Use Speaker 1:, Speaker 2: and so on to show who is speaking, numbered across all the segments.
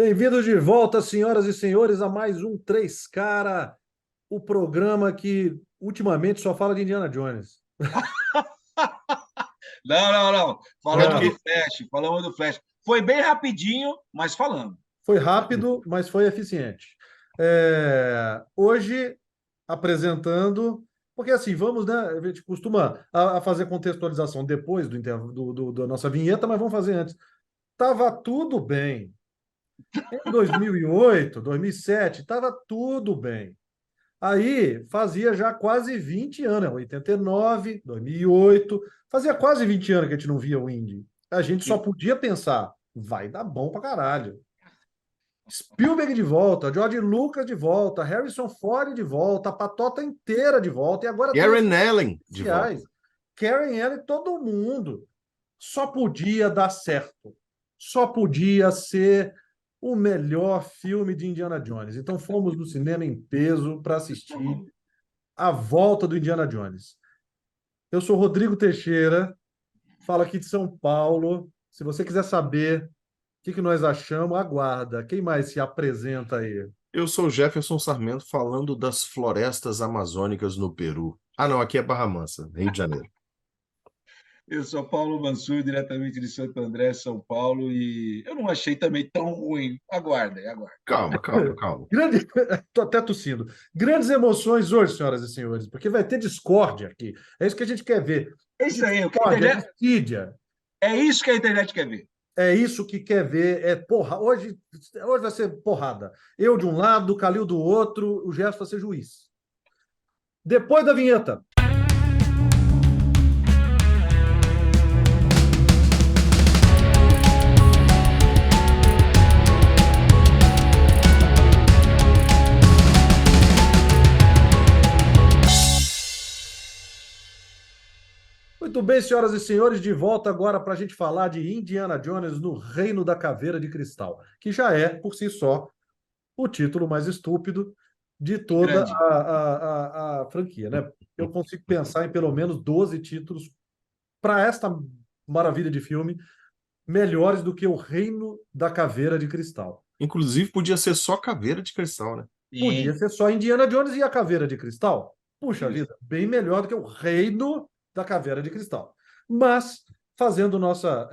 Speaker 1: Bem-vindos de volta, senhoras e senhores, a mais um Três Cara, o programa que ultimamente só fala de Indiana Jones.
Speaker 2: Não.
Speaker 1: É,
Speaker 2: Falamos do Flash. Foi bem rapidinho, mas falamos.
Speaker 1: foi rápido, mas foi eficiente. Hoje, apresentando, porque assim, vamos, né? A gente costuma a fazer contextualização depois da nossa vinheta, mas vamos fazer antes. Tava tudo bem. Em 2008, 2007, tava tudo bem. Aí fazia já quase 20 anos, 89, 2008, fazia quase 20 anos que a gente não via o Indy. A gente só podia pensar, vai dar bom pra caralho. Spielberg de volta, George Lucas de volta, Harrison Ford de volta, a patota inteira de volta, e agora tem
Speaker 3: Karen Allen de volta.
Speaker 1: especiais. Karen Ellen, todo mundo. Só podia dar certo. Só podia ser o melhor filme de Indiana Jones. Então fomos no cinema em peso para assistir a volta do Indiana Jones. Eu sou Rodrigo Teixeira, falo aqui de São Paulo. Se você quiser saber o que nós achamos, aguarda. Quem mais se apresenta aí?
Speaker 3: Eu sou Jefferson Sarmento falando das florestas amazônicas no Peru. Ah, não, aqui é Barra Mansa, Rio de Janeiro.
Speaker 2: Eu sou Paulo Mansur, diretamente de Santo André, São Paulo, e eu não achei também tão ruim. Aguardem.
Speaker 3: Calma.
Speaker 1: Grande... Tô até tossindo. Grandes emoções hoje, senhoras e senhores, porque vai ter discórdia aqui. É isso que a gente quer ver.
Speaker 2: É isso aí,
Speaker 1: Discórdia, dissídia.
Speaker 2: é isso que a internet quer ver.
Speaker 1: É isso que quer ver. É porra. Hoje vai ser porrada. Eu de um lado, o Calil do outro, o Gerson vai ser juiz. Depois da vinheta. Muito bem, senhoras e senhores, de volta agora para a gente falar de Indiana Jones no Reino da Caveira de Cristal, que já é, por si só, o título mais estúpido de toda
Speaker 2: Grande.
Speaker 1: a franquia, né? Eu consigo pensar em pelo menos 12 títulos para esta maravilha de filme melhores do que o Reino da Caveira de Cristal.
Speaker 3: Inclusive, podia ser só caveira de cristal, né?
Speaker 1: Podia
Speaker 2: Sim,
Speaker 1: ser só Indiana Jones e a Caveira de Cristal. Puxa
Speaker 2: isso.
Speaker 1: vida, bem melhor do que o Reino da Caveira de Cristal. Mas, fazendo nossa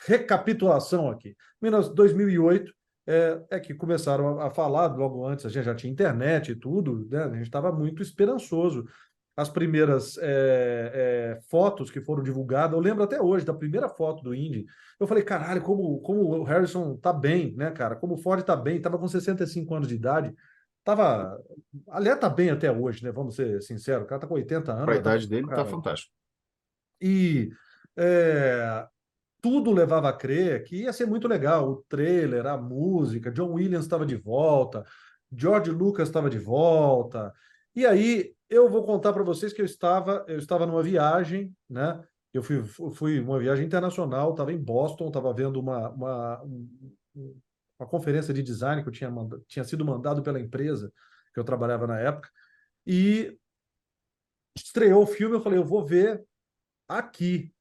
Speaker 1: recapitulação aqui, 2008 é que começaram a falar, logo antes a gente já tinha internet e tudo, né? A gente estava muito esperançoso. As primeiras fotos que foram divulgadas, eu lembro até hoje da primeira foto do Indy. Eu falei, caralho, como o Harrison tá bem, né, cara? Como o Ford tá bem, tava com 65 anos de idade. Tava. Aliás, tá bem até hoje, né? Vamos ser sinceros. O cara tá com 80 anos,
Speaker 3: Para a
Speaker 1: mas tá bem,
Speaker 3: idade dele, tá
Speaker 1: cara.
Speaker 3: fantástico.
Speaker 1: E é, tudo levava a crer que ia ser muito legal. O trailer, a música, John Williams estava de volta, George Lucas estava de volta. E aí eu vou contar para vocês que eu estava numa viagem, né? Eu fui uma viagem internacional, estava em Boston, estava vendo uma conferência de design que tinha sido mandado pela empresa que eu trabalhava na época, e estreou o filme, eu falei, eu vou ver aqui.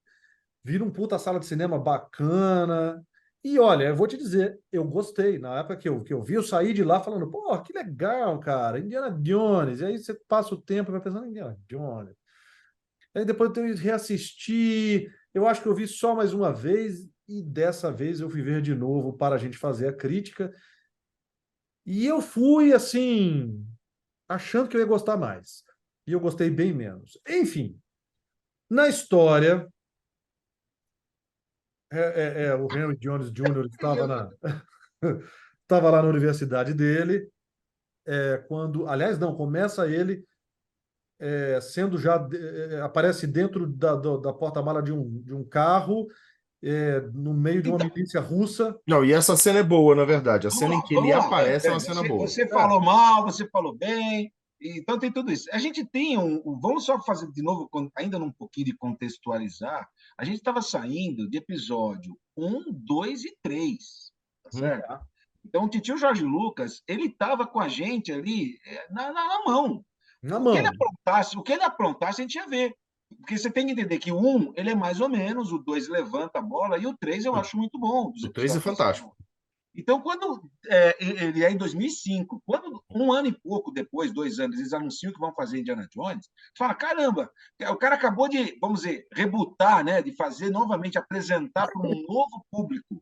Speaker 1: Vira um puta sala de cinema bacana. E olha, eu vou te dizer, eu gostei. Na época que eu vi, eu saí de lá falando, pô, que legal, cara, Indiana Jones. E aí você passa o tempo e vai pensando, Indiana Jones. Aí depois eu tenho que reassistir. Eu acho que eu vi só mais uma vez, e dessa vez eu fui ver de novo para a gente fazer a crítica. E eu fui, assim, achando que eu ia gostar mais. E eu gostei bem menos. Enfim, na história. O Henry Jones Jr. estava lá na universidade dele, quando, aliás, não, começa ele sendo já, aparece dentro da porta-mala de um carro, no meio de uma
Speaker 2: Então,
Speaker 1: milícia russa.
Speaker 3: Não, e essa cena é boa, na verdade. A cena em
Speaker 2: vamos,
Speaker 3: que ele
Speaker 2: vamos lá.
Speaker 3: aparece é uma cena
Speaker 2: Você,
Speaker 3: boa.
Speaker 2: você falou mal, você falou bem, então tem tudo isso. A gente tem vamos só fazer de novo, ainda num pouquinho de contextualizar. A gente estava saindo de episódio um, 2 e 3, tá certo?
Speaker 1: Tá.
Speaker 2: Então, o titio Jorge Lucas, ele estava com a gente ali na mão.
Speaker 1: Na
Speaker 2: O que ele
Speaker 1: mão.
Speaker 2: aprontasse, a gente ia ver. Porque você tem que entender que o 1, ele é mais ou menos, o 2 levanta a bola, e o 3 eu acho muito bom, dos
Speaker 3: O 3 é
Speaker 2: episódios da
Speaker 3: fantástico.
Speaker 2: série. Então, quando ele é em 2005, quando um ano e pouco depois, 2 anos, eles anunciam que vão fazer Indiana Jones, você fala, caramba, o cara acabou de, vamos dizer, rebootar, né, de fazer novamente, apresentar para um novo público,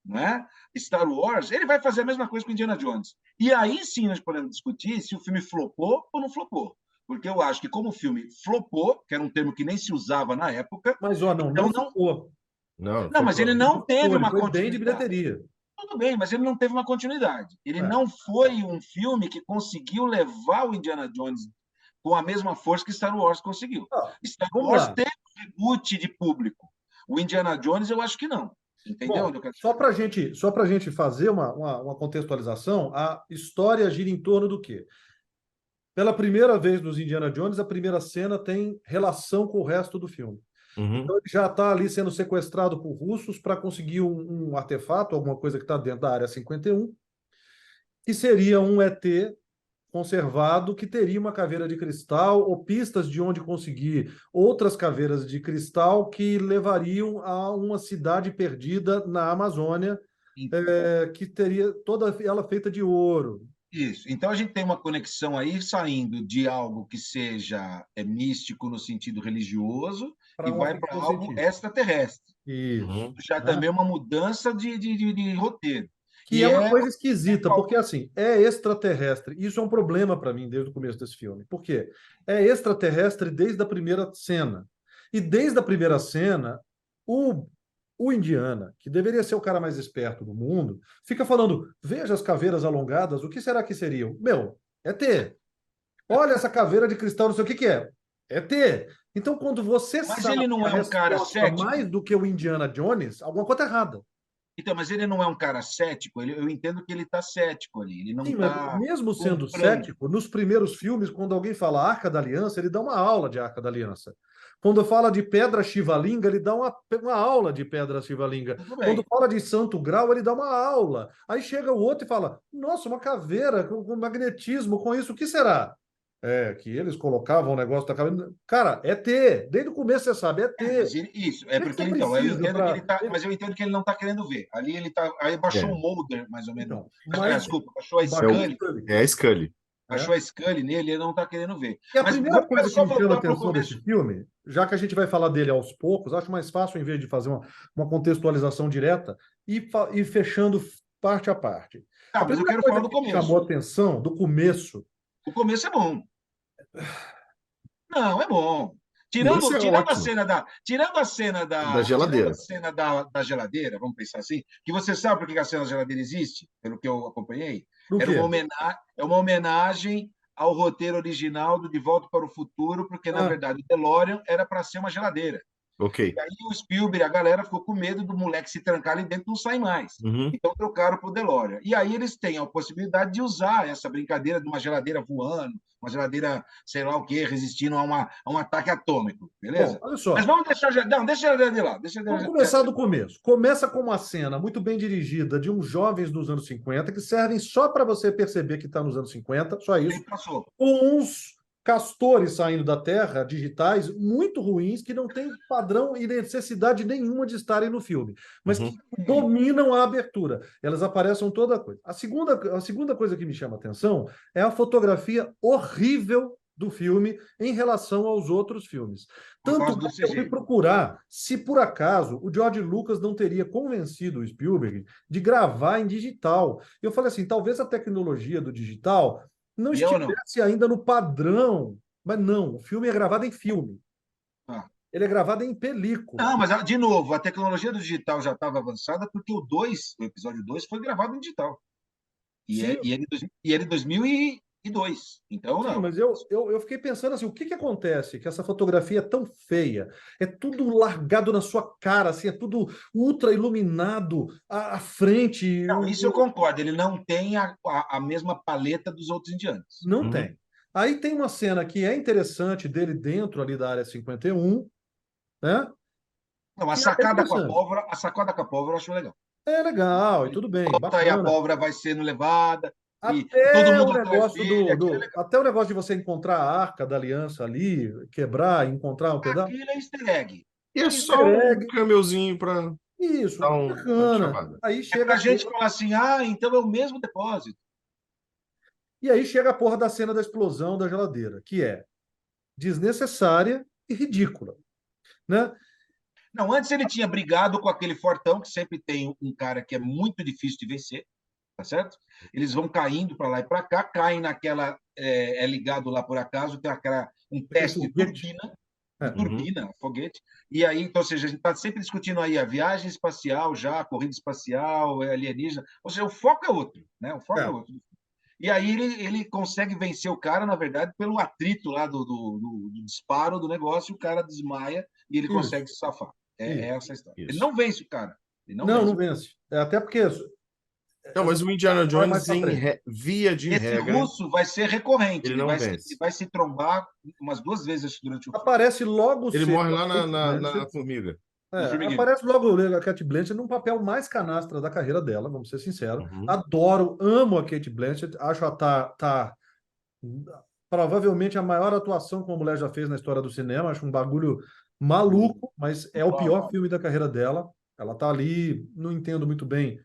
Speaker 2: né, Star Wars, ele vai fazer a mesma coisa com Indiana Jones. E aí sim nós podemos discutir se o filme flopou ou não flopou. Porque eu acho que como o filme flopou, que era um termo que nem se usava na época,
Speaker 1: Mas, ó, não,
Speaker 2: então
Speaker 1: não
Speaker 2: não...
Speaker 1: flopou.
Speaker 2: Não, mas ele não teve
Speaker 1: Ele
Speaker 2: uma
Speaker 1: foi bem de
Speaker 2: continuidade.
Speaker 1: bilheteria.
Speaker 2: Tudo bem, mas ele não teve uma continuidade. Ele
Speaker 1: É.
Speaker 2: não foi um filme que conseguiu levar o Indiana Jones com a mesma força que Star Wars conseguiu. Star
Speaker 1: Vamos
Speaker 2: Wars
Speaker 1: lá.
Speaker 2: teve um reboot de público. O Indiana Jones, eu acho que não. Entendeu?
Speaker 1: Bom, só para a gente fazer uma contextualização, a história gira em torno do quê? Pela primeira vez nos Indiana Jones, a primeira cena tem relação com o resto do filme.
Speaker 3: Uhum.
Speaker 1: Então, ele já está ali sendo sequestrado por russos para conseguir um artefato, alguma coisa que está dentro da Área 51, que seria um ET conservado que teria uma caveira de cristal ou pistas de onde conseguir outras caveiras de cristal que levariam a uma cidade perdida na Amazônia, que teria toda ela feita de ouro.
Speaker 2: Isso. Então a gente tem uma conexão aí saindo de algo que seja místico no sentido religioso
Speaker 1: Pra
Speaker 2: e
Speaker 1: uma
Speaker 2: vai para
Speaker 1: ficção
Speaker 2: algo
Speaker 1: científica.
Speaker 2: extraterrestre.
Speaker 1: Isso.
Speaker 2: Já também é uma mudança de roteiro.
Speaker 1: Que
Speaker 2: E
Speaker 1: é uma coisa esquisita, porque assim, é extraterrestre. Isso é um problema para mim desde o começo desse filme. Por quê? É extraterrestre desde a primeira cena. E desde a primeira cena, o Indiana, que deveria ser o cara mais esperto do mundo, fica falando: veja as caveiras alongadas, o que será que seriam? Meu, é T. Olha essa caveira de cristal, não sei o que é. É T. Então, quando você
Speaker 2: Mas
Speaker 1: sabe
Speaker 2: ele não
Speaker 1: a
Speaker 2: é um cara
Speaker 1: resposta
Speaker 2: cético.
Speaker 1: mais do que o Indiana Jones, alguma coisa está errada.
Speaker 2: Então, mas ele não é um cara cético. Eu entendo que ele está cético ali. Ele não
Speaker 1: Sim, mas
Speaker 2: está
Speaker 1: mesmo sendo
Speaker 2: comprando.
Speaker 1: cético, nos primeiros filmes, quando alguém fala Arca da Aliança, ele dá uma aula de Arca da Aliança. Quando fala de pedra Shivalinga, ele dá uma aula de pedra Shivalinga.
Speaker 2: Tudo bem.
Speaker 1: Quando fala de Santo Grau, ele dá uma aula. Aí chega o outro e fala: nossa, uma caveira com magnetismo, com isso, o que será? É, que eles colocavam o negócio da caveira. Cara, é T. Desde o começo você sabe, é T.
Speaker 2: Isso,
Speaker 1: O que
Speaker 2: porque
Speaker 1: você
Speaker 2: então, eu
Speaker 1: precisa
Speaker 2: entendo que ele
Speaker 1: pra...
Speaker 2: tá, mas eu entendo que ele não está querendo ver. Ali ele tá, aí baixou o Mulder, mais ou menos.
Speaker 1: Então, mas...
Speaker 2: Desculpa, baixou a Scully.
Speaker 3: É a Scully.
Speaker 2: Achou a Scully nele, ele não está querendo ver.
Speaker 1: E a
Speaker 2: Mas
Speaker 1: primeira
Speaker 2: vamos
Speaker 1: coisa que
Speaker 2: só
Speaker 1: me chama a
Speaker 2: voltar para o
Speaker 1: atenção
Speaker 2: começo.
Speaker 1: desse filme, já que a gente vai falar dele aos poucos, acho mais fácil, em vez de fazer uma contextualização direta, e fechando parte a parte.
Speaker 2: Tá,
Speaker 1: A
Speaker 2: mas eu
Speaker 1: primeira
Speaker 2: quero
Speaker 1: coisa
Speaker 2: falar do
Speaker 1: que me
Speaker 2: começo.
Speaker 1: chamou a atenção, do começo...
Speaker 2: O começo é bom. Não, é bom.
Speaker 3: Tirando
Speaker 2: A cena
Speaker 3: da geladeira.
Speaker 2: Tirando a cena da geladeira, vamos pensar assim, que você sabe por que a cena da geladeira existe, pelo que eu acompanhei? É uma homenagem ao roteiro original do De Volta para o Futuro, porque, na verdade, o DeLorean era para ser uma geladeira.
Speaker 3: Ok.
Speaker 2: E aí o Spielberg, a galera ficou com medo do moleque se trancar ali dentro e não sair mais.
Speaker 3: Uhum.
Speaker 2: Então trocaram para o DeLorean. E aí eles têm a possibilidade de usar essa brincadeira de uma geladeira voando, uma geladeira, sei lá o quê, resistindo a um ataque atômico, beleza?
Speaker 1: Bom, olha só.
Speaker 2: Mas vamos deixar... Não, deixa a geladeira de lá.
Speaker 1: Vamos começar do começo. Começa com uma cena muito bem dirigida de uns jovens dos anos 50, que servem só para você perceber que está nos anos 50, só isso. Com uns castores saindo da Terra, digitais, muito ruins, que não têm padrão e necessidade nenhuma de estarem no filme, mas que dominam a abertura. Elas aparecem toda a coisa. A segunda coisa que me chama a atenção é a fotografia horrível do filme em relação aos outros filmes. Tanto que eu fui procurar se, por acaso, o George Lucas não teria convencido o Spielberg de gravar em digital. Eu falei assim, talvez a tecnologia do digital não estivesse ainda no padrão. Mas não, o filme é gravado em filme. Ele é gravado em película.
Speaker 2: Não, mas, de novo, a tecnologia do digital já estava avançada porque o episódio 2 foi gravado em digital. E é de 2002. Então, não.
Speaker 1: Sim, mas eu fiquei pensando assim, o que acontece? Que essa fotografia é tão feia, é tudo largado na sua cara, assim, é tudo ultra iluminado à frente.
Speaker 2: Não, isso eu concordo, ele não tem a mesma paleta dos outros indianos.
Speaker 1: Não tem. Aí tem uma cena que é interessante dele dentro ali da Área 51, né?
Speaker 2: Não, a sacada com a pólvora eu acho legal.
Speaker 1: É legal, e tudo bem, bacana.
Speaker 2: Aí a pólvora vai sendo levada.
Speaker 1: Até o negócio até o negócio de você encontrar a Arca da Aliança ali, quebrar, encontrar um pedaço.
Speaker 2: Aquilo é easter egg.
Speaker 3: E é só um camelzinho para...
Speaker 1: Isso,
Speaker 3: Dá uma
Speaker 1: bacana.
Speaker 3: chavada.
Speaker 1: Aí
Speaker 2: É para
Speaker 1: chega
Speaker 2: a gente falar assim, então é o mesmo depósito.
Speaker 1: e aí chega a porra da cena da explosão da geladeira, que é desnecessária e ridícula, né?
Speaker 2: Não, antes ele tinha brigado com aquele fortão, que sempre tem um cara que é muito difícil de vencer, tá certo? Eles vão caindo para lá e para cá, caem naquela, é ligado lá por acaso, tem um
Speaker 1: Aquele
Speaker 2: teste
Speaker 1: foguete.
Speaker 2: de
Speaker 1: É.
Speaker 3: Uhum.
Speaker 2: turbina, foguete, e aí, então, ou seja, a gente está sempre discutindo aí a viagem espacial já, a corrida espacial, alienígena, ou seja, o foco é outro, né? O foco é
Speaker 1: É.
Speaker 2: outro. E aí ele consegue vencer o cara, na verdade, pelo atrito lá do disparo do negócio, o cara desmaia e ele
Speaker 1: Isso,
Speaker 2: consegue se safar. É
Speaker 1: isso,
Speaker 2: essa a história. Ele
Speaker 3: Isso.
Speaker 2: não vence o cara. Ele não
Speaker 1: não,
Speaker 2: vence
Speaker 1: não
Speaker 2: o cara.
Speaker 1: vence. Até porque
Speaker 3: Não,
Speaker 1: essa
Speaker 3: mas o Indiana
Speaker 1: vai mais
Speaker 3: Jones,
Speaker 1: para frente.
Speaker 3: via de
Speaker 2: Esse
Speaker 3: regra,
Speaker 2: russo vai ser recorrente.
Speaker 3: ele
Speaker 2: Ele
Speaker 3: não
Speaker 2: vai, ele
Speaker 3: vence.
Speaker 2: vai se trombar umas 2 vezes durante o filme.
Speaker 1: Aparece logo
Speaker 3: Ele
Speaker 1: cedo
Speaker 3: morre
Speaker 1: a
Speaker 3: lá
Speaker 1: Kate
Speaker 3: na
Speaker 1: Blanchett.
Speaker 3: formiga.
Speaker 2: No formiguinho.
Speaker 1: Aparece logo a Kate Blanchett num papel mais canastra da carreira dela, vamos ser sinceros.
Speaker 3: Uhum.
Speaker 1: Adoro, amo a Kate Blanchett, acho a tá provavelmente a maior atuação que uma mulher já fez na história do cinema, acho um bagulho maluco, mas é o pior filme da carreira dela. Ela tá ali, não entendo muito bem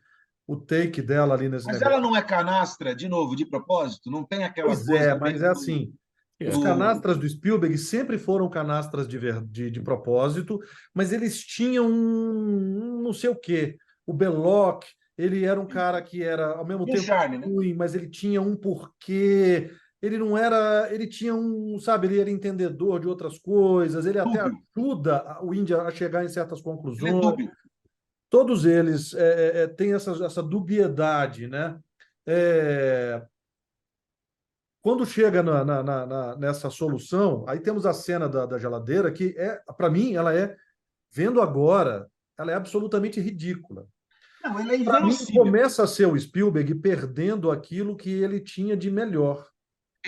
Speaker 1: o take dela ali nesse
Speaker 2: Mas ela
Speaker 1: negócio.
Speaker 2: não é canastra, de novo, de propósito? Não tem aquela
Speaker 1: Pois é,
Speaker 2: coisa
Speaker 1: mas
Speaker 2: meio
Speaker 1: é assim, os
Speaker 3: É.
Speaker 1: canastras do Spielberg sempre foram canastras de propósito, mas eles tinham um não sei o quê. O Belloc, ele era um cara que era ao mesmo
Speaker 2: um
Speaker 1: tempo
Speaker 2: charme, né?
Speaker 1: ruim, mas ele tinha um porquê. Ele não era, ele tinha um, sabe, ele era entendedor de outras coisas, ele até
Speaker 2: Dúbio.
Speaker 1: ajuda o Índia a chegar em certas
Speaker 2: Ele é
Speaker 1: conclusões.
Speaker 2: dúbio.
Speaker 1: Todos eles têm essa dubiedade, né? É, quando chega nessa solução, aí temos a cena da geladeira, que para mim, vendo agora, ela é absolutamente ridícula.
Speaker 2: Não, ele é
Speaker 1: Para mim,
Speaker 2: inverossímil.
Speaker 1: começa a ser o Spielberg perdendo aquilo que ele tinha de melhor.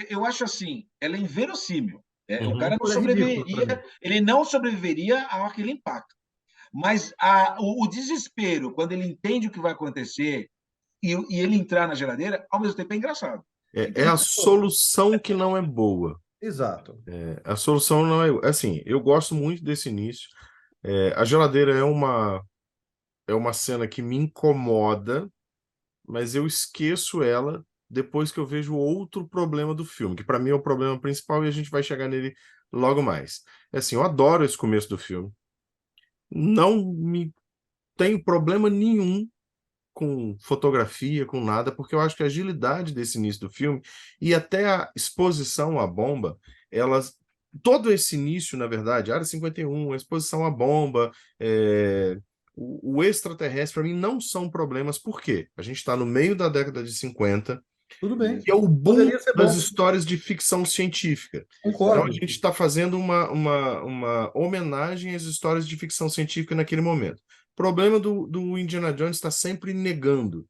Speaker 2: Eu acho assim, ela é inverossímil. O cara
Speaker 3: Uhum.
Speaker 2: não
Speaker 1: É ridículo para mim.
Speaker 2: sobreviveria, ele não sobreviveria àquele impacto. Mas o desespero, quando ele entende o que vai acontecer e ele entrar na geladeira, ao mesmo tempo é engraçado. É
Speaker 3: É a
Speaker 2: interessante.
Speaker 3: solução que não é boa.
Speaker 1: Exato.
Speaker 3: A solução não é. Assim, eu gosto muito desse início. A geladeira é uma cena que me incomoda, mas eu esqueço ela depois que eu vejo outro problema do filme, que para mim é o problema principal e a gente vai chegar nele logo mais. É assim, eu adoro esse começo do filme. Não me tenho problema nenhum com fotografia, com nada, porque eu acho que a agilidade desse início do filme e até a exposição à bomba, elas todo esse início, na verdade, Área 51, a exposição à bomba, o extraterrestre, para mim, não são problemas, por quê? A gente está no meio da década de 50,
Speaker 1: Tudo bem.
Speaker 3: que é o boom
Speaker 1: Poderia ser
Speaker 3: das
Speaker 1: bom.
Speaker 3: histórias de ficção científica. Então, a
Speaker 1: Concordo.
Speaker 3: gente está fazendo uma homenagem às histórias de ficção científica naquele momento. O problema do Indiana Jones está sempre negando.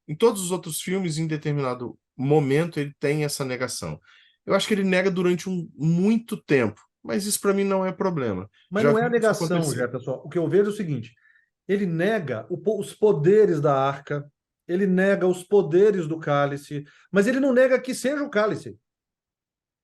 Speaker 3: Em todos os outros filmes, em determinado momento, ele tem essa negação. Eu acho que ele nega durante muito tempo, mas isso para mim não é problema.
Speaker 1: Mas
Speaker 3: Já
Speaker 1: não é
Speaker 3: vi
Speaker 1: a
Speaker 3: isso
Speaker 1: negação,
Speaker 3: acontecer.
Speaker 1: Jefferson. O que eu vejo é o seguinte: ele nega os poderes da arca, ele nega os poderes do cálice, mas ele não nega que seja o cálice.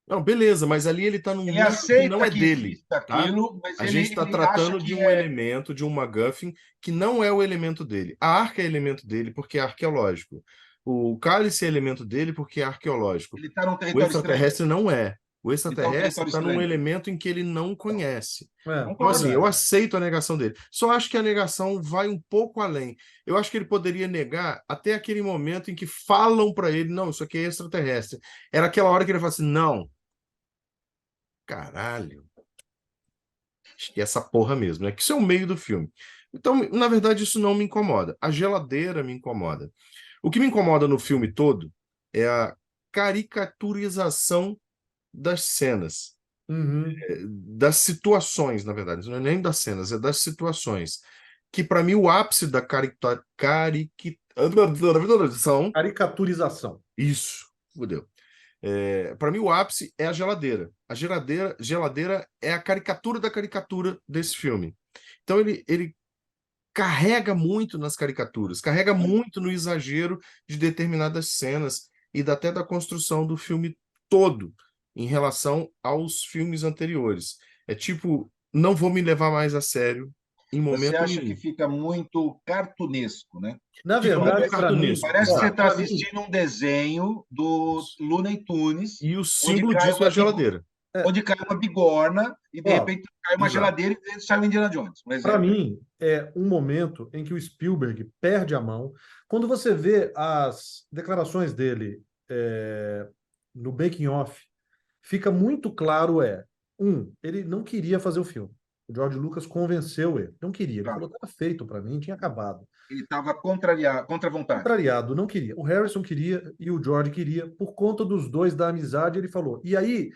Speaker 3: Não, beleza, mas ali ele está num
Speaker 2: Ele
Speaker 3: mundo que não
Speaker 2: aceita
Speaker 3: é
Speaker 2: que
Speaker 3: dele,
Speaker 2: exista
Speaker 3: tá?
Speaker 2: aquilo, mas
Speaker 3: A gente está
Speaker 2: ele acha
Speaker 3: tratando de
Speaker 2: que
Speaker 3: um elemento, de um MacGuffin, que não é o elemento dele. A arca é elemento dele porque é arqueológico. O cálice é elemento dele porque é arqueológico.
Speaker 2: ele está num
Speaker 3: O
Speaker 2: território estranho.
Speaker 3: extraterrestre não é. O
Speaker 2: Ele está num
Speaker 3: extraterrestre
Speaker 2: território
Speaker 3: está num
Speaker 2: estranho.
Speaker 3: elemento em que ele não conhece. Então,
Speaker 2: Concordo.
Speaker 3: assim, eu
Speaker 1: Verdade.
Speaker 3: aceito a negação dele. Só acho que a negação vai um pouco além. Eu acho que ele poderia negar até aquele momento em que falam para ele, não, isso aqui é extraterrestre. Era aquela hora que ele fala assim, não, caralho, acho que é essa porra mesmo, né? Que isso é o meio do filme. Então, na verdade, isso não me incomoda. A geladeira me incomoda. O que me incomoda no filme todo é a caricaturização das cenas,
Speaker 1: Uhum.
Speaker 3: das situações, na verdade, não é nem das cenas, é das situações. Que para mim o ápice da caricaturização,
Speaker 1: Caricaturização.
Speaker 3: isso, fudeu. Para mim o ápice é a geladeira. A geladeira é a caricatura da caricatura desse filme. Então ele carrega muito nas caricaturas, carrega muito no exagero de determinadas cenas e até da construção do filme todo em relação aos filmes anteriores. É tipo, não vou me levar mais a sério, Em
Speaker 2: Você
Speaker 3: momento
Speaker 2: acha que
Speaker 3: nenhum.
Speaker 2: fica muito cartunesco, né?
Speaker 1: Na
Speaker 3: Fica muito
Speaker 1: verdade, para mim,
Speaker 3: cartunesco,
Speaker 2: Parece que você
Speaker 1: ó,
Speaker 2: está
Speaker 3: exato.
Speaker 1: para mim,
Speaker 2: assistindo um desenho do
Speaker 3: Isso.
Speaker 2: Looney Tunes,
Speaker 3: E o
Speaker 2: onde
Speaker 3: símbolo
Speaker 2: cai
Speaker 3: disso é a
Speaker 2: uma,
Speaker 3: geladeira.
Speaker 1: é,
Speaker 2: onde cai uma bigorna e, de
Speaker 1: ó,
Speaker 2: repente, cai uma
Speaker 3: Exato.
Speaker 2: geladeira e dentro sai o Indiana Jones, um
Speaker 1: para
Speaker 2: exemplo.
Speaker 1: mim, é um momento em que o Spielberg perde a mão. Quando você vê as declarações dele no making of, fica muito claro ele não queria fazer o filme. O George Lucas convenceu ele. Não queria. Ele
Speaker 2: Tá.
Speaker 1: falou, estava feito para mim, tinha acabado.
Speaker 2: Ele estava contra a vontade.
Speaker 1: Contrariado, não queria. O Harrison queria e o George queria, por conta dos dois, da amizade, ele falou. E aí,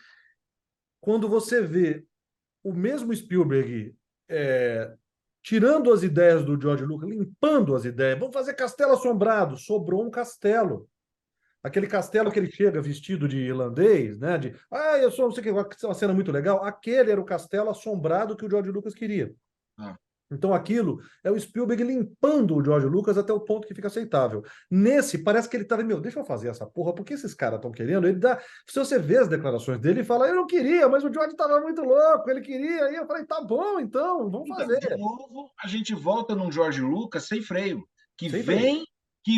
Speaker 1: quando você vê o mesmo Spielberg tirando as ideias do George Lucas, limpando as ideias, vamos fazer Castelo Assombrado, sobrou um castelo. Aquele castelo que ele chega vestido de irlandês, né? Eu sou não sei o que, uma cena muito legal. Aquele era o castelo assombrado que o George Lucas queria.
Speaker 2: Ah.
Speaker 1: Então aquilo é o Spielberg limpando o George Lucas até o ponto que fica aceitável. Nesse, parece que ele estava, deixa eu fazer essa porra, porque esses caras estão querendo? Ele dá. Se você vê as declarações dele, ele fala, eu não queria, mas o George estava muito louco, ele queria. E eu falei, tá bom, então, vamos
Speaker 2: Então,
Speaker 1: fazer.
Speaker 2: de novo, a gente volta num George Lucas sem freio, que
Speaker 1: Sem freio.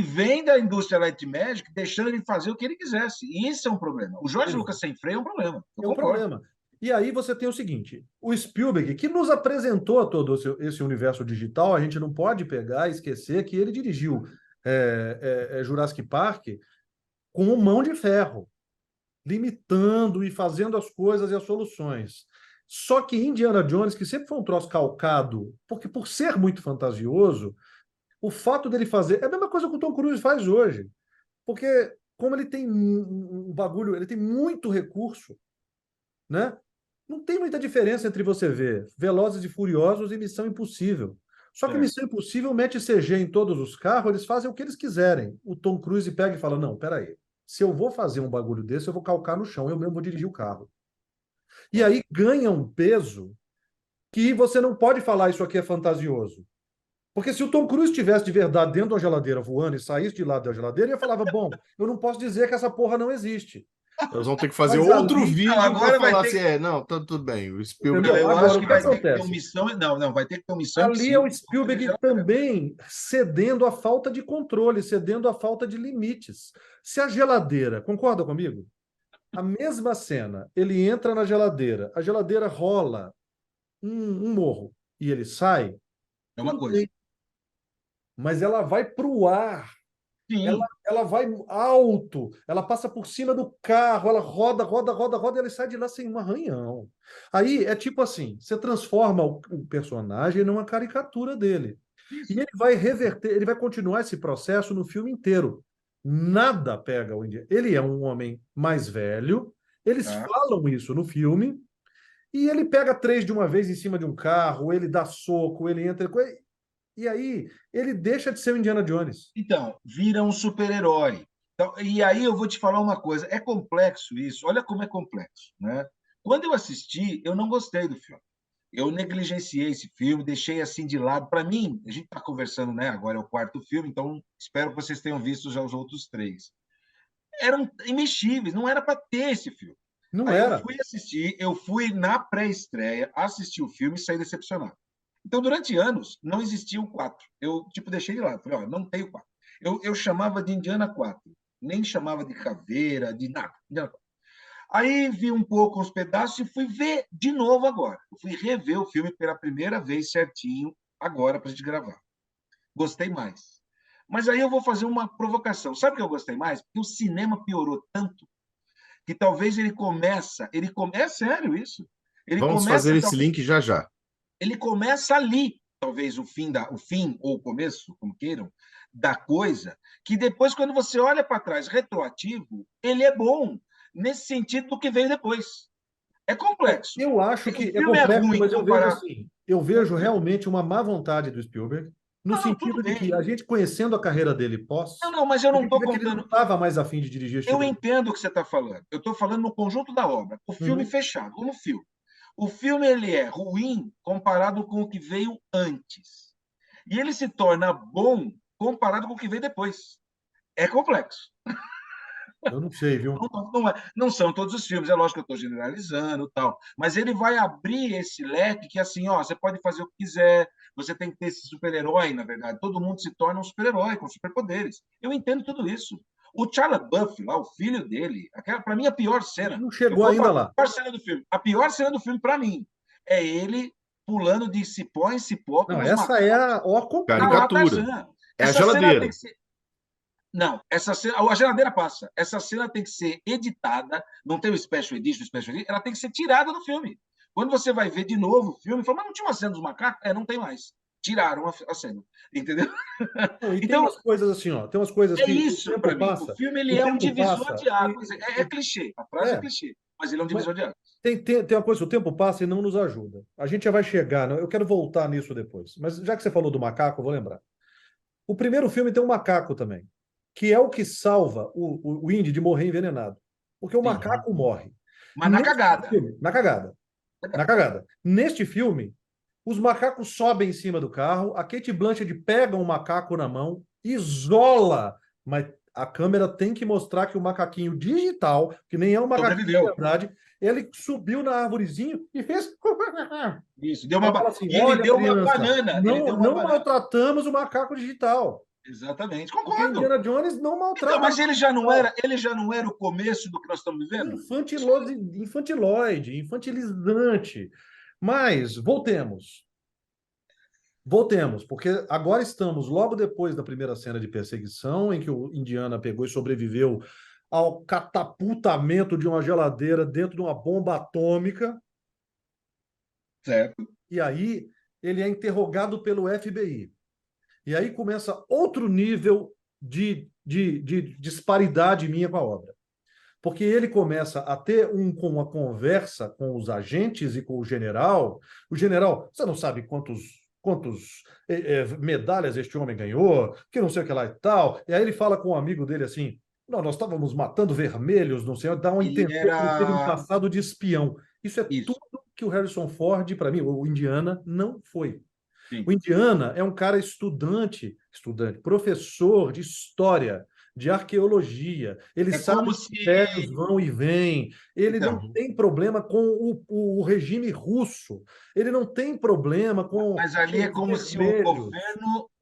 Speaker 2: vem da indústria Light Magic, deixando ele fazer o que ele quisesse. E isso é um problema. O George Lucas sem freio é um problema. Eu
Speaker 1: É um
Speaker 2: concordo.
Speaker 1: problema. E aí você tem o seguinte: o Spielberg, que nos apresentou todo esse universo digital, a gente não pode pegar e esquecer que ele dirigiu Jurassic Park com mão de ferro, limitando e fazendo as coisas e as soluções. Só que Indiana Jones, que sempre foi um troço calcado, porque por ser muito fantasioso, o fato dele fazer é a mesma coisa que o Tom Cruise faz hoje. Porque como ele tem um bagulho, ele tem muito recurso, né? Não tem muita diferença entre você ver Velozes e Furiosos e Missão Impossível. Só que Missão Impossível mete CG em todos os carros, eles fazem o que eles quiserem. O Tom Cruise pega e fala: não, peraí, se eu vou fazer um bagulho desse, eu vou calcar no chão, eu mesmo vou dirigir o carro. E aí ganha um peso que você não pode falar isso aqui é fantasioso. Porque se o Tom Cruise estivesse de verdade dentro da geladeira voando e saísse de lado da geladeira, eu falava: bom, eu não posso dizer que essa porra não existe.
Speaker 3: Nós vamos ter que fazer
Speaker 1: Mas
Speaker 3: outro
Speaker 1: ali,
Speaker 3: vídeo para
Speaker 2: agora vai
Speaker 3: falar
Speaker 2: ter
Speaker 3: assim,
Speaker 2: que...
Speaker 3: não, tá tudo bem, o Spielberg...
Speaker 2: Não,
Speaker 1: entendeu?
Speaker 2: eu
Speaker 1: Agora,
Speaker 2: acho
Speaker 1: o
Speaker 2: que
Speaker 1: que
Speaker 2: vai ter que ter
Speaker 1: acontece?
Speaker 2: uma missão. Não, vai ter que ter uma missão
Speaker 1: Ali é o
Speaker 2: impossível.
Speaker 1: Spielberg também cedendo à falta de controle, cedendo à falta de limites. Se a geladeira, concorda comigo? A mesma cena, ele entra na geladeira, a geladeira rola um morro e ele sai,
Speaker 2: É uma
Speaker 1: tudo
Speaker 2: coisa.
Speaker 1: bem. Mas ela vai para o ar, ela,
Speaker 2: Sim.
Speaker 1: ela vai alto, ela passa por cima do carro, ela roda, roda, roda, roda, e ela sai de lá sem um arranhão. Aí é tipo assim: você transforma o personagem numa caricatura dele. E
Speaker 2: Isso.
Speaker 1: ele vai reverter, ele vai continuar esse processo no filme inteiro. Nada pega o Indiana. Ele é um homem mais velho, eles
Speaker 2: Tá.
Speaker 1: falam isso no filme, e ele pega três de uma vez em cima de um carro, ele dá soco, ele entra. E aí ele deixa de ser o Indiana Jones.
Speaker 2: Então, vira um super-herói. Então, e aí eu vou te falar uma coisa, é complexo isso, olha como é complexo, né? Quando eu assisti, eu não gostei do filme. Eu negligenciei esse filme, deixei assim de lado. Para mim, a gente está conversando, né? Agora é o quarto filme, então espero que vocês tenham visto já os outros três. Eram imexíveis, não era para ter esse filme.
Speaker 1: Não
Speaker 2: Aí eu
Speaker 1: era.
Speaker 2: fui assistir, eu fui na pré-estreia, assisti o filme e saí decepcionado. Então, durante anos, não existia o 4. Eu, tipo, deixei de lado. Falei, ó, não tem o 4. Eu chamava de Indiana 4. Nem chamava de Caveira, de nada. Indiana 4. Aí vi um pouco os pedaços e fui ver de novo agora. Eu fui rever o filme pela primeira vez certinho, agora, para a gente gravar. Gostei mais. Mas aí eu vou fazer uma provocação. Sabe o que eu gostei mais? Porque o cinema piorou tanto que talvez é sério isso. Ele
Speaker 3: Vamos fazer
Speaker 2: começa
Speaker 3: esse link já já.
Speaker 2: ele começa ali, talvez o fim ou o começo, como queiram, da coisa, que depois quando você olha para trás retroativo, ele é bom nesse sentido do que veio depois. É complexo.
Speaker 1: Eu acho
Speaker 2: O
Speaker 1: que é
Speaker 2: filme é
Speaker 1: complexo,
Speaker 2: ruim
Speaker 1: mas eu vejo
Speaker 2: comparado.
Speaker 1: assim, eu vejo realmente uma má vontade do Spielberg, no
Speaker 2: Não, tudo
Speaker 1: sentido de que
Speaker 2: bem.
Speaker 1: a gente conhecendo a carreira dele pós,
Speaker 2: Não, mas eu
Speaker 1: a
Speaker 2: não
Speaker 1: gente
Speaker 2: estou
Speaker 1: vê que ele não
Speaker 2: contando.
Speaker 1: estava mais afim de dirigir esse
Speaker 2: Eu
Speaker 1: tipo de
Speaker 2: entendo o que você está falando. Eu estou falando no conjunto da obra. O filme
Speaker 1: Uhum.
Speaker 2: fechado, como filme. O filme ele é ruim comparado com o que veio antes. E ele se torna bom comparado com o que veio depois. É complexo.
Speaker 1: Eu não sei, viu?
Speaker 2: Não são todos os filmes, é lógico que eu estou generalizando, tal, mas ele vai abrir esse leque que assim, ó, você pode fazer o que quiser, você tem que ter esse super-herói, na verdade, todo mundo se torna um super-herói com superpoderes. Eu entendo tudo isso. O Charlie Buff, lá, o filho dele, para mim a pior
Speaker 1: A gente
Speaker 2: cena,
Speaker 1: não
Speaker 2: eu
Speaker 1: chegou
Speaker 2: vou
Speaker 1: ainda
Speaker 2: falar
Speaker 1: lá.
Speaker 2: a pior cena do filme. A pior cena do filme para mim é ele pulando de cipó em cipó
Speaker 1: Não,
Speaker 2: pelos
Speaker 1: essa é
Speaker 2: macacos.
Speaker 1: a completa.
Speaker 2: A lá
Speaker 3: Caricatura.
Speaker 2: Tarzan.
Speaker 3: É a
Speaker 2: Essa cena tem
Speaker 3: geladeira.
Speaker 2: que ser não, essa cena, a geladeira passa. Essa cena tem que ser editada, não tem o special edition, ela tem que ser tirada do filme. Quando você vai ver de novo o filme, fala, mas não tinha uma cena dos macacos? Não tem mais. Tiraram a cena, entendeu?
Speaker 1: Não, e tem
Speaker 2: Então,
Speaker 1: umas coisas assim, ó, tem umas coisas
Speaker 2: é
Speaker 1: que
Speaker 2: isso para mim. O filme ele
Speaker 1: o
Speaker 2: é um
Speaker 1: tempo
Speaker 2: divisor
Speaker 1: passa
Speaker 2: de águas. É clichê, a frase é
Speaker 1: é,
Speaker 2: clichê, mas ele é um
Speaker 1: mas
Speaker 2: divisor de águas.
Speaker 1: tem uma coisa, o tempo passa e não nos ajuda. A gente já vai chegar, né? Eu quero voltar nisso depois. Mas já que você falou do macaco, eu vou lembrar. O primeiro filme tem um macaco também, que é o que salva o Indy de morrer envenenado. Porque o
Speaker 2: Sim.
Speaker 1: macaco morre.
Speaker 2: Mas na
Speaker 1: Neste
Speaker 2: cagada.
Speaker 1: filme, na cagada. Na cagada. Neste filme, os macacos sobem em cima do carro, a Cate Blanchett pega um macaco na mão, isola, mas a câmera tem que mostrar que o macaquinho digital, que nem é um macaquinho de
Speaker 2: Sobreviveu.
Speaker 1: verdade, ele subiu na arvorezinho e fez.
Speaker 2: Isso, deu
Speaker 1: Ela
Speaker 2: uma
Speaker 1: fala assim:
Speaker 2: e ele
Speaker 1: olha,
Speaker 2: deu uma
Speaker 1: criança,
Speaker 2: banana, ele deu
Speaker 1: não,
Speaker 2: uma
Speaker 1: não
Speaker 2: banana.
Speaker 1: maltratamos o macaco digital.
Speaker 2: Exatamente,
Speaker 1: Porque
Speaker 2: concordo.
Speaker 1: Indiana Jones não
Speaker 2: Então,
Speaker 1: maltrata o
Speaker 2: mas
Speaker 1: macaco digital.
Speaker 2: ele já não era o começo do que nós estamos vivendo?
Speaker 1: Infantiloide, infantilizante. Mas voltemos. Voltemos, porque agora estamos logo depois da primeira cena de perseguição, em que o Indiana pegou e sobreviveu ao catapultamento de uma geladeira dentro de uma bomba atômica.
Speaker 2: Certo.
Speaker 1: E aí ele é interrogado pelo FBI. E aí começa outro nível de disparidade minha com a obra. Porque ele começa a ter uma conversa com os agentes e com o general. O general, você não sabe quantos medalhas este homem ganhou, que não sei o que lá e tal. E aí ele fala com um amigo dele assim: não, nós estávamos matando vermelhos, não sei, dá a
Speaker 2: Ele
Speaker 1: entender que ele teve um
Speaker 2: era
Speaker 1: passado de espião. Isso é
Speaker 2: isso.
Speaker 1: tudo que o Harrison Ford, para mim, o Indiana, não foi.
Speaker 2: Sim.
Speaker 1: O Indiana é um cara professor de história, de arqueologia. Ele
Speaker 2: É
Speaker 1: sabe
Speaker 2: como
Speaker 1: que os
Speaker 2: se
Speaker 1: impérios vão e vêm. Ele não
Speaker 2: então,
Speaker 1: tem problema com o regime russo. Ele não tem problema com
Speaker 2: mas ali é
Speaker 1: os
Speaker 2: como se o
Speaker 1: vermelhos.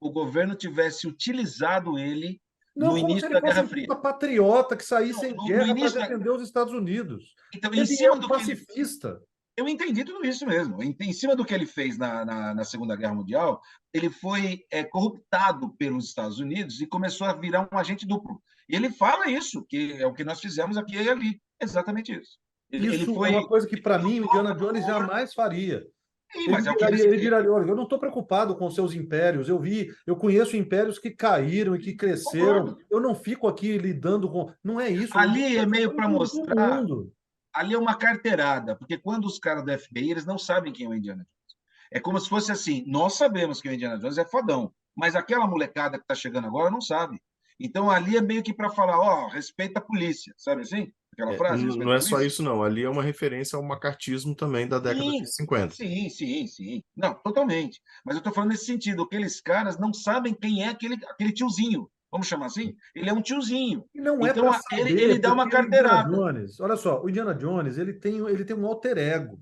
Speaker 2: governo tivesse utilizado ele
Speaker 1: Não,
Speaker 2: no
Speaker 1: como se
Speaker 2: início
Speaker 1: ele
Speaker 2: da
Speaker 1: fosse
Speaker 2: Guerra
Speaker 1: um
Speaker 2: Fria.
Speaker 1: puta patriota que saísse
Speaker 2: Não,
Speaker 1: em
Speaker 2: no
Speaker 1: guerra para
Speaker 2: início da
Speaker 1: defender os Estados Unidos.
Speaker 2: então, em
Speaker 1: Ele é
Speaker 2: cima
Speaker 1: um
Speaker 2: do que ele
Speaker 1: pacifista.
Speaker 2: eu entendi tudo isso mesmo. Em cima do que ele fez na Segunda Guerra Mundial, ele foi corruptado pelos Estados Unidos e começou a virar um agente duplo. E ele fala isso, que é o que nós fizemos aqui e ali. Exatamente isso. Ele
Speaker 1: Isso é
Speaker 2: foi.
Speaker 1: uma coisa que, para mim, o
Speaker 2: Lutou a
Speaker 1: Indiana Jones
Speaker 2: favor.
Speaker 1: jamais faria.
Speaker 2: Sim, mas é o que eles.
Speaker 1: Ele viraria, olha, eu não estou preocupado com seus impérios. Eu conheço impérios que caíram e que cresceram.
Speaker 2: Concordo.
Speaker 1: Eu não fico aqui lidando com. Não é isso. O Indiana
Speaker 2: Ali é
Speaker 1: Jones
Speaker 2: meio
Speaker 1: foi
Speaker 2: para
Speaker 1: por todo
Speaker 2: mostrar.
Speaker 1: mundo.
Speaker 2: Ali é uma carteirada, porque quando os caras do FBI, eles não sabem quem é o Indiana Jones. É como se fosse assim: nós sabemos que o Indiana Jones é fodão, mas aquela molecada que está chegando agora não sabe. Então ali é meio que para falar: ó, respeita a polícia, sabe assim? Aquela frase,
Speaker 3: Não
Speaker 2: respeita a
Speaker 3: é só
Speaker 2: polícia.
Speaker 3: isso, não. Ali é uma referência ao macartismo também da década de
Speaker 2: Sim,
Speaker 3: 50.
Speaker 2: sim. Não, totalmente. Mas eu estou falando nesse sentido: aqueles caras não sabem quem é aquele tiozinho. Vamos chamar assim? Ele é um tiozinho.
Speaker 1: E não é
Speaker 2: Então
Speaker 1: para
Speaker 2: ele
Speaker 1: saber,
Speaker 2: dá uma
Speaker 1: porque o Indiana
Speaker 2: carteirada.
Speaker 1: Jones, olha só, o Indiana Jones, ele tem um alter ego.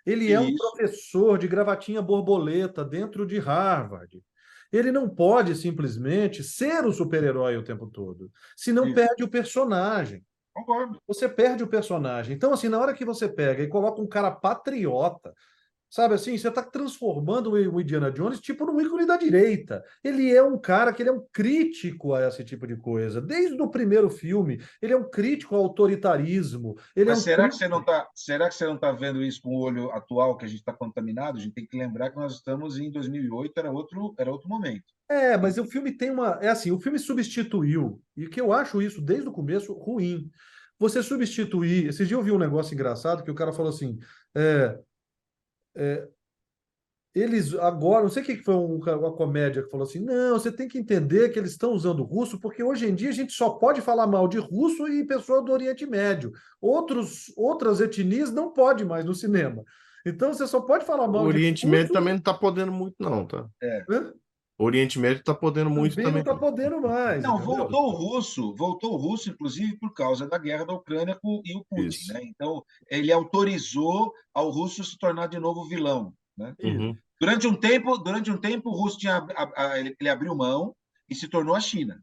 Speaker 1: Ele é um
Speaker 2: Isso,
Speaker 1: professor de gravatinha borboleta dentro de Harvard. Ele não pode simplesmente ser o super-herói o tempo todo, senão
Speaker 2: isso.
Speaker 1: perde o personagem.
Speaker 2: Concordo.
Speaker 1: Você perde o personagem. Então, assim, na hora que você pega e coloca um cara patriota, sabe assim, você está transformando o Indiana Jones tipo num ícone da direita. Ele é um cara que ele é um crítico a esse tipo de coisa. Desde o primeiro filme, ele é um crítico ao autoritarismo. Ele é
Speaker 2: Mas
Speaker 1: um crítico.
Speaker 2: será que você não está vendo isso com o olho atual, que a gente está contaminado? A gente tem que lembrar que nós estamos em 2008, era outro momento.
Speaker 1: É, mas o filme tem uma. É assim, o filme substituiu, e que eu acho isso desde o começo ruim. Você substituir. Esses dias eu vi um negócio engraçado que o cara falou assim: é, eles agora, não sei o que foi uma comédia que falou assim: não, você tem que entender que eles estão usando russo, porque hoje em dia a gente só pode falar mal de russo e pessoa do Oriente Médio. Outras etnias não pode mais no cinema. Então você só pode falar
Speaker 3: O
Speaker 1: mal de
Speaker 3: Oriente Médio
Speaker 1: russo.
Speaker 3: também não está podendo muito, não, tá?
Speaker 2: É.
Speaker 1: Hã?
Speaker 3: O Oriente Médio está podendo muito
Speaker 1: Também não
Speaker 3: também.
Speaker 1: está podendo mais,
Speaker 2: Não,
Speaker 1: entendeu?
Speaker 2: voltou o russo, inclusive, por causa da guerra da Ucrânia e o Putin,
Speaker 3: Isso.
Speaker 2: né? Então, ele autorizou ao russo se tornar de novo vilão, né?
Speaker 1: Isso.
Speaker 3: Uhum.
Speaker 2: Durante um tempo, o russo ele abriu mão e se tornou a China,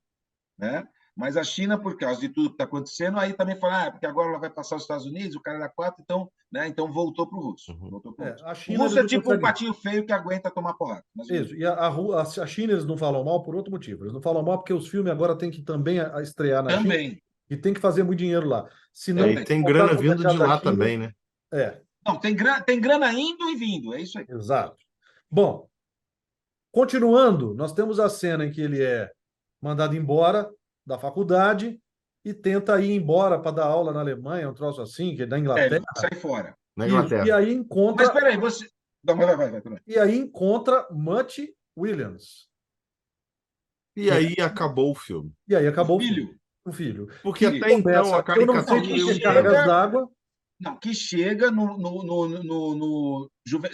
Speaker 2: né? Mas a China, por causa de tudo que está acontecendo, aí também fala, porque agora ela vai passar os Estados Unidos, o cara era quatro, então, né? Então voltou para o russo.
Speaker 3: Uhum.
Speaker 2: Voltou pro russo.
Speaker 1: A
Speaker 2: O
Speaker 1: China
Speaker 2: russo
Speaker 1: eles
Speaker 2: é
Speaker 1: não
Speaker 2: tipo um
Speaker 1: conseguem.
Speaker 2: patinho feio que aguenta tomar porrada.
Speaker 1: Isso. E a China eles não falam mal por outro motivo. Eles não falam mal porque os filmes agora têm que também estrear na China
Speaker 2: Também,
Speaker 1: e tem que fazer muito dinheiro lá. Se não
Speaker 3: E tem
Speaker 1: voltar
Speaker 3: grana
Speaker 1: no
Speaker 3: vindo de
Speaker 1: mercado da
Speaker 3: lá
Speaker 1: China,
Speaker 3: também, né?
Speaker 1: é,
Speaker 2: não, tem grana indo e vindo, é isso aí.
Speaker 1: exato. Bom, continuando, nós temos a cena em que ele é mandado embora da faculdade e tenta ir embora para dar aula na Alemanha, um troço assim, que é da
Speaker 2: Ele
Speaker 1: Inglaterra.
Speaker 2: sai fora.
Speaker 3: Na
Speaker 1: Isso. E
Speaker 3: Inglaterra.
Speaker 1: aí
Speaker 2: Mas
Speaker 1: encontra
Speaker 2: espera aí, você. Não, vai.
Speaker 1: e aí encontra Mutt Williams.
Speaker 3: E aí acabou o filme.
Speaker 1: E aí
Speaker 2: O
Speaker 1: acabou o filme.
Speaker 2: filho,
Speaker 1: O filho.
Speaker 3: Porque
Speaker 1: Que
Speaker 3: até então a
Speaker 1: começa, eu não sei
Speaker 2: Não, que
Speaker 1: por
Speaker 3: caricatura e
Speaker 1: que
Speaker 3: o
Speaker 1: cargas
Speaker 2: chega.
Speaker 3: drama.
Speaker 1: d'água.
Speaker 2: Não, que chega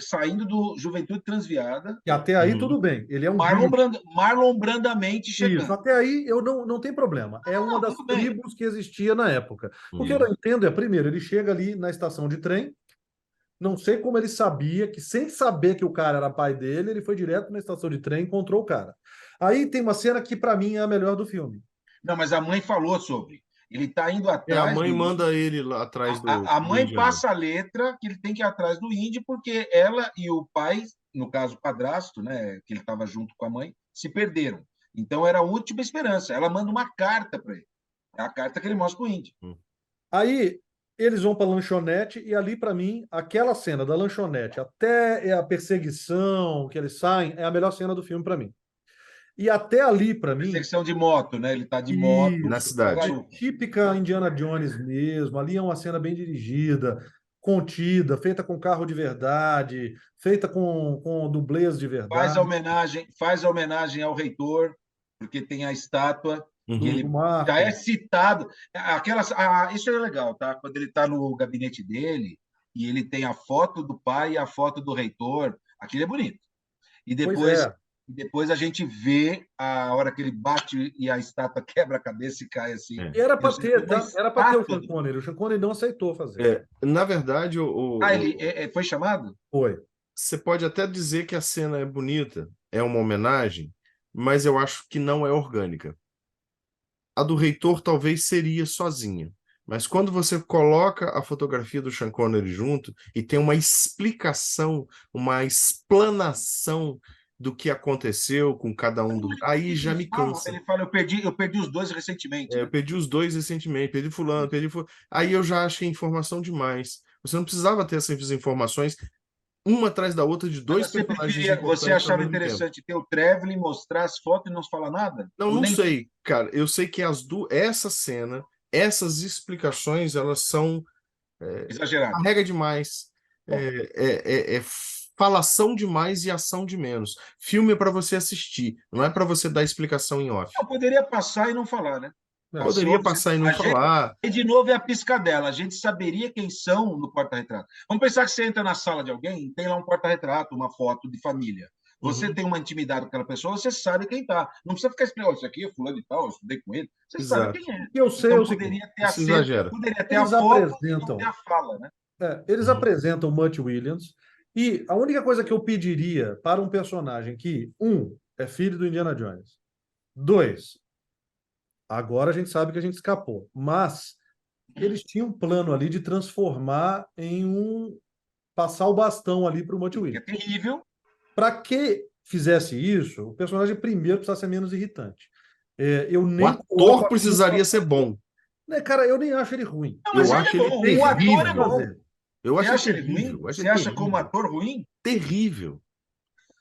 Speaker 2: saindo do Juventude Transviada,
Speaker 1: E até aí
Speaker 3: Uhum.
Speaker 1: tudo bem. Ele é um bicho.
Speaker 2: Marlon Brandamente
Speaker 1: Isso,
Speaker 2: chegando.
Speaker 1: até aí eu não tem problema. É uma
Speaker 2: Não,
Speaker 1: das
Speaker 2: tudo bem.
Speaker 1: tribos que existia na época. O que eu
Speaker 3: Uhum.
Speaker 1: não entendo é, primeiro, ele chega ali na estação de trem, não sei como ele sabia que, sem saber que o cara era pai dele, ele foi direto na estação de trem e encontrou o cara. Aí tem uma cena que, para mim, é a melhor do filme.
Speaker 2: Não, mas a mãe falou sobre. Ele está indo
Speaker 3: A
Speaker 2: atrás
Speaker 3: mãe
Speaker 2: do índio.
Speaker 3: manda ele lá atrás
Speaker 2: A
Speaker 3: do
Speaker 2: mãe
Speaker 3: indiano.
Speaker 2: passa a letra que ele tem que ir atrás do índio, porque ela e o pai, no caso o padrasto, né, que ele estava junto com a mãe, se perderam. Então era a última esperança. Ela manda uma carta para ele. É a carta que ele mostra para o índio.
Speaker 1: Aí eles vão para a lanchonete e ali, para mim, aquela cena da lanchonete até a perseguição que eles saem é a melhor cena do filme para mim. E até ali, para mim,
Speaker 2: Perseguição de moto, né? Ele está de moto
Speaker 3: Na
Speaker 1: isso,
Speaker 2: na
Speaker 3: cidade.
Speaker 2: garupa.
Speaker 1: típica Indiana Jones mesmo. Ali é uma cena bem dirigida, contida, feita com carro de verdade, feita com dublês de verdade,
Speaker 2: Faz a homenagem ao reitor, porque tem a estátua que
Speaker 3: Uhum.
Speaker 1: do
Speaker 2: ele já é
Speaker 1: Marco.
Speaker 2: citado. Isso é legal, tá? Quando ele está no gabinete dele e ele tem a foto do pai e a foto do reitor, aquilo é bonito. E
Speaker 1: Pois
Speaker 2: depois,
Speaker 1: é.
Speaker 2: depois a gente vê a hora que ele bate e a estátua quebra a cabeça e cai assim.
Speaker 3: É.
Speaker 1: E era para
Speaker 2: Você tem
Speaker 1: ter,
Speaker 2: uma
Speaker 1: tá? Era para ter o
Speaker 2: estátua
Speaker 1: Sean
Speaker 2: do...
Speaker 1: Connery. O Sean Connery não aceitou fazer.
Speaker 3: Na verdade,
Speaker 2: Ele foi chamado?
Speaker 1: Foi.
Speaker 3: você pode até dizer que a cena é bonita, é uma homenagem, mas eu acho que não é orgânica. A do reitor talvez seria sozinha. Mas quando você coloca a fotografia do Sean Connery junto e tem uma explicação, uma explanação do que aconteceu com cada um dos. Aí já me cansa.
Speaker 2: Ele fala, eu perdi os dois recentemente,
Speaker 3: Eu
Speaker 2: né?
Speaker 3: perdi os dois recentemente, perdi fulano, perdi fulano. Aí eu já achei informação demais. Você não precisava ter essas informações uma atrás da outra de dois personagens
Speaker 2: Você
Speaker 3: importantes ao
Speaker 2: achava
Speaker 3: mesmo tempo.
Speaker 2: interessante ter o Traveling mostrar as fotos e não falar nada?
Speaker 3: Não,
Speaker 2: Ou
Speaker 3: não
Speaker 2: nem
Speaker 3: sei, cara. Eu sei que essa cena, essas explicações, elas são
Speaker 2: exagerado?
Speaker 3: carrega demais, falação demais e ação de menos. Filme é para você assistir, não é para você dar explicação em off.
Speaker 2: Eu poderia passar e não falar, né?
Speaker 1: É.
Speaker 3: Poderia
Speaker 2: Passou,
Speaker 3: passar e não
Speaker 2: a gente,
Speaker 3: falar.
Speaker 2: e de novo é a piscadela. A gente saberia quem são no porta-retrato. Vamos pensar que você entra na sala de alguém, tem lá um porta-retrato, uma foto de família. Você
Speaker 3: Uhum,
Speaker 2: tem uma intimidade com aquela pessoa, você sabe quem está. Não precisa ficar explicando, isso aqui é fulano e tal, eu estudei com ele. Você sabe
Speaker 3: exato.
Speaker 2: quem é.
Speaker 1: O que eu sei é
Speaker 2: Então
Speaker 1: o seguinte:
Speaker 3: Isso exagera.
Speaker 2: poderia ter a
Speaker 1: eles
Speaker 2: foto e não ter
Speaker 1: apresentam,
Speaker 2: a fala, né?
Speaker 1: eles
Speaker 3: Uhum.
Speaker 1: apresentam Mutt Williams, e a única coisa que eu pediria para um personagem que, é filho do Indiana Jones, dois, agora a gente sabe que a gente escapou, mas eles tinham um plano ali de transformar em passar o bastão ali para o Mutt
Speaker 2: Que é
Speaker 1: Williams.
Speaker 2: terrível.
Speaker 1: Para que fizesse isso, o personagem primeiro precisa ser menos irritante. Eu
Speaker 3: O
Speaker 1: nem coloco
Speaker 3: ator
Speaker 1: a
Speaker 3: precisaria
Speaker 1: culpa.
Speaker 3: ser bom.
Speaker 1: Né, cara, eu nem acho ele ruim.
Speaker 2: Não, mas
Speaker 3: Eu
Speaker 2: ele é
Speaker 3: acho ele
Speaker 2: bom. O ator é
Speaker 3: terrível.
Speaker 2: bom.
Speaker 3: Eu
Speaker 2: Você
Speaker 3: acho ele
Speaker 2: acha ele
Speaker 3: terrível.
Speaker 2: ruim?
Speaker 3: Eu acho
Speaker 2: Você
Speaker 3: ele
Speaker 2: acha como
Speaker 3: terrível.
Speaker 2: ator ruim?
Speaker 3: Terrível.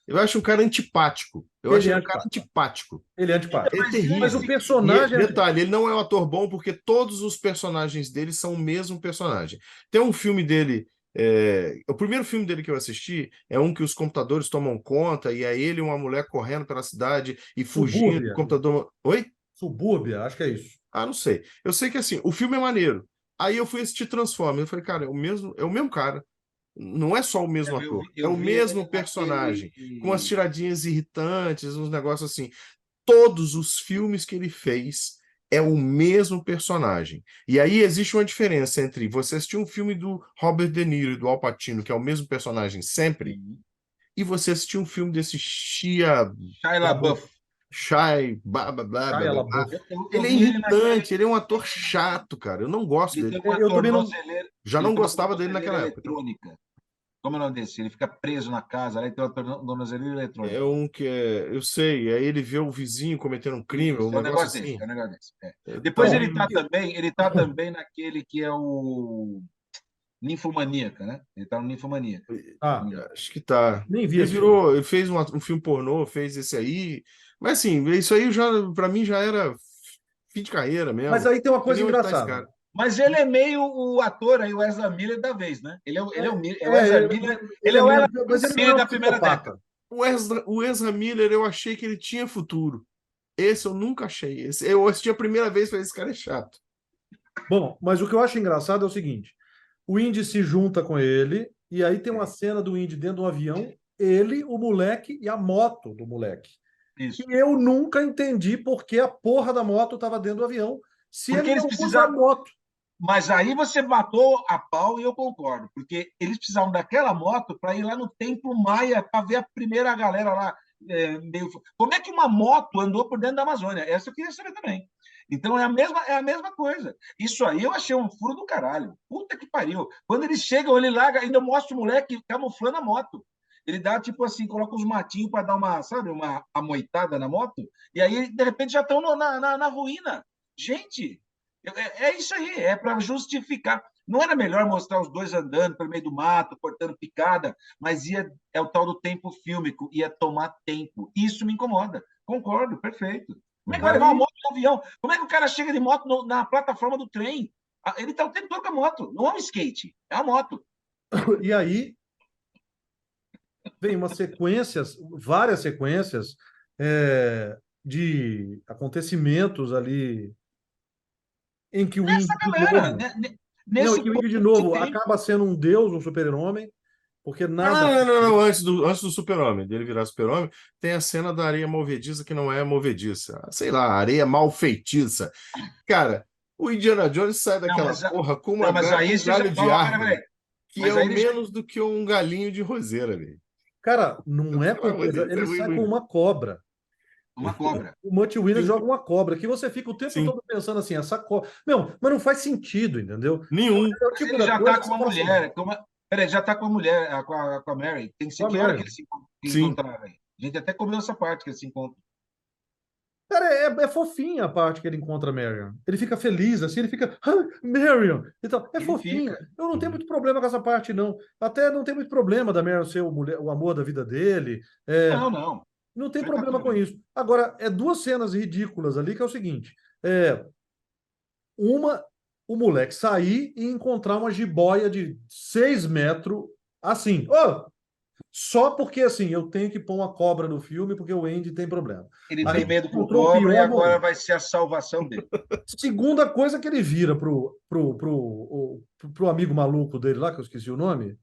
Speaker 3: Eu acho um cara antipático. Eu acho
Speaker 1: Ele é
Speaker 3: ele um cara
Speaker 1: antipático.
Speaker 3: antipático.
Speaker 1: Ele é antipático.
Speaker 3: Ele é
Speaker 1: Mas o
Speaker 3: terrível. E
Speaker 1: personagem é
Speaker 3: detalhe, ele não é um ator bom porque todos os personagens dele são o mesmo personagem. Tem um filme dele, o primeiro filme dele que eu assisti é um que os computadores tomam conta e é ele e uma mulher correndo pela cidade e fugindo do
Speaker 1: Subúrbia.
Speaker 3: computador. Oi?
Speaker 1: Subúrbia, acho que é isso.
Speaker 3: Ah, não sei. Eu sei que assim, o filme é maneiro. Aí eu fui assistir Transformers. Eu falei, cara, é o mesmo cara. Não é só o mesmo ator, é
Speaker 2: Eu
Speaker 3: o
Speaker 2: vi ele
Speaker 3: mesmo personagem, com as
Speaker 2: naquele.
Speaker 3: tiradinhas irritantes, uns negócios assim. Todos os filmes que ele fez é o mesmo personagem. E aí existe uma diferença entre você assistir um filme do Robert De Niro e do Al Pacino, que é o mesmo personagem sempre,
Speaker 2: Sim.
Speaker 3: e você assistir um filme desse Shia
Speaker 2: Shia
Speaker 3: LaBeouf,
Speaker 2: LaBeouf.
Speaker 3: Shia, blá, blá, blá, blá,
Speaker 1: Shia
Speaker 3: blá, blá.
Speaker 1: LaBeouf.
Speaker 2: Eu
Speaker 3: Ele é
Speaker 2: vi ele naquele.
Speaker 3: irritante, ele é um ator chato, cara. Eu não gosto
Speaker 2: Ele tem
Speaker 3: dele.
Speaker 2: uma
Speaker 1: Eu também não.
Speaker 2: tornozeleira.
Speaker 3: Já
Speaker 2: Ele
Speaker 3: não
Speaker 2: tem uma
Speaker 3: gostava dele
Speaker 2: tornozeleira
Speaker 3: naquela época. Então.
Speaker 2: eletrônica. Como é o nome desse? Ele fica preso na casa, aí tem uma tornozeleira
Speaker 3: É
Speaker 2: eletrônica.
Speaker 3: um que é, eu sei, aí ele vê o vizinho cometendo um crime, um
Speaker 2: Isso, é um
Speaker 3: negócio
Speaker 2: negócio desse,
Speaker 3: assim.
Speaker 2: é um negócio desse. É.
Speaker 3: É
Speaker 2: Depois
Speaker 1: Bom,
Speaker 3: terrível.
Speaker 2: ele tá também naquele que é o Ninfomaníaca, né? Ele tá no Ninfomaníaca. Se não
Speaker 1: ah,
Speaker 2: me engano.
Speaker 3: Acho que tá.
Speaker 1: nem vi
Speaker 3: Ele
Speaker 1: esse filme.
Speaker 3: virou, ele fez um filme pornô, fez esse aí. Mas assim, isso aí já, para mim já era fim de carreira
Speaker 1: Mas
Speaker 3: mesmo.
Speaker 1: aí tem uma
Speaker 3: Não sei
Speaker 1: coisa
Speaker 3: nem onde tá esse
Speaker 1: engraçada.
Speaker 3: cara.
Speaker 2: Mas ele é meio o ator aí, o Ezra Miller da vez, né? É o
Speaker 1: É,
Speaker 2: Ezra
Speaker 1: ele,
Speaker 2: Miller,
Speaker 1: ele é
Speaker 2: o
Speaker 1: menos,
Speaker 2: Ezra
Speaker 1: mas ele não é
Speaker 2: Miller
Speaker 1: um
Speaker 2: da primeira década.
Speaker 1: psicopata.
Speaker 3: O Ezra Miller, eu achei que ele tinha futuro. Esse eu nunca achei. Esse, eu assisti a primeira vez e falei, esse cara é chato.
Speaker 1: Bom, mas o que eu acho engraçado é o seguinte: o Indy se junta com ele, e aí tem uma cena do Indy dentro de um avião, ele, o moleque e a moto do moleque. E
Speaker 2: Isso.
Speaker 1: eu nunca entendi por que a porra da moto estava dentro do avião, se
Speaker 2: Porque
Speaker 1: ele
Speaker 2: eles
Speaker 1: não usa a
Speaker 2: precisavam.
Speaker 1: moto.
Speaker 2: Mas aí você matou a pau e eu concordo, porque eles precisavam daquela moto para ir lá no Templo Maia para ver a primeira galera lá. Meio... Como é que uma moto andou por dentro da Amazônia? Essa eu queria saber também. Então é a mesma coisa. Isso aí eu achei um furo do caralho. Puta que pariu. Quando eles chegam, ele larga, ainda mostra o moleque camuflando a moto. Ele dá tipo assim, coloca uns matinhos para dar uma, sabe, uma amoitada na moto, e aí de repente já estão na ruína. Gente, é isso aí, é para justificar. Não era melhor mostrar os dois andando pelo meio do mato, cortando picada, mas é o tal do tempo fílmico, ia tomar tempo. Isso me incomoda. Concordo, perfeito. Como é que vai levar uma
Speaker 1: Aí,
Speaker 2: moto no avião? Como é que o cara chega de moto na plataforma do trem? Ele está o tempo todo com a moto. Não é um skate, é uma moto.
Speaker 1: e aí vem umas sequências, várias sequências de acontecimentos ali em que o
Speaker 2: Nessa
Speaker 1: Indy de
Speaker 2: galera,
Speaker 1: novo, não, em
Speaker 2: nesse
Speaker 1: que o
Speaker 2: ponto
Speaker 1: Indy de
Speaker 2: de
Speaker 1: novo
Speaker 2: tempo.
Speaker 1: acaba sendo um deus, um super-homem, porque
Speaker 3: Não,
Speaker 1: nada.
Speaker 3: não, não, não. Antes do Super-Homem, dele virar Super-Homem, tem a cena da areia movediça que não é movediça. Sei lá, areia mal feitiça. Cara, o Indiana Jones sai
Speaker 2: Não,
Speaker 3: daquela
Speaker 2: mas,
Speaker 3: porra com,
Speaker 2: não, mas
Speaker 3: com
Speaker 2: aí
Speaker 3: um
Speaker 2: você já.
Speaker 3: galho de
Speaker 2: Não, peraí.
Speaker 3: árvore, que é
Speaker 2: Mas
Speaker 3: o
Speaker 2: aí ele já.
Speaker 3: menos do que um galinho de roseira, velho.
Speaker 1: Cara, não é
Speaker 3: Pelo
Speaker 1: com
Speaker 3: amor de
Speaker 1: coisa,
Speaker 3: Deus, é
Speaker 1: ele
Speaker 3: muito
Speaker 1: sai com
Speaker 3: ruim.
Speaker 1: uma cobra.
Speaker 2: Uma cobra.
Speaker 1: O Mutt Williams
Speaker 3: Sim,
Speaker 1: joga uma cobra, que você fica o tempo
Speaker 3: sim.
Speaker 1: todo pensando assim, essa cobra. Meu, mas não faz sentido, entendeu?
Speaker 3: Nenhum.
Speaker 1: É o
Speaker 2: Mas
Speaker 1: tipo
Speaker 2: ele
Speaker 1: da
Speaker 2: já está
Speaker 1: coisa que
Speaker 2: com
Speaker 1: você
Speaker 2: uma
Speaker 1: fala assim,
Speaker 2: mulher. Peraí, já está com a mulher, com a Mary.
Speaker 1: com a
Speaker 2: Que hora que
Speaker 1: Mary.
Speaker 2: eles se
Speaker 3: Sim.
Speaker 2: encontraram aí? A gente até comeu essa parte que eles se encontram.
Speaker 1: Cara, é fofinha a parte que ele encontra a Marion. Ele fica feliz, assim, ele fica, ah, Marion! Então, é
Speaker 2: Ele
Speaker 1: fofinha.
Speaker 2: fica.
Speaker 1: Eu não tenho
Speaker 3: Uhum.
Speaker 1: muito problema com essa parte, não. Até não tem muito problema da Marion ser o amor da vida dele.
Speaker 2: Não, não.
Speaker 1: Não tem
Speaker 2: Isso aí tá
Speaker 1: problema
Speaker 2: tudo
Speaker 1: com
Speaker 2: bem.
Speaker 1: isso. Agora, é duas cenas ridículas ali, que é o seguinte. Uma, o moleque sair e encontrar uma jiboia de 6 metros, assim. Ô, só porque, assim, eu tenho que pôr uma cobra no filme porque o Andy tem problema.
Speaker 2: Ele
Speaker 1: Aí
Speaker 2: tem medo com
Speaker 1: encontrou o
Speaker 2: cobra e
Speaker 1: pior
Speaker 2: agora
Speaker 1: momento.
Speaker 2: vai ser a salvação dele.
Speaker 1: Segunda coisa que ele vira pro amigo maluco dele lá, que eu esqueci o nome,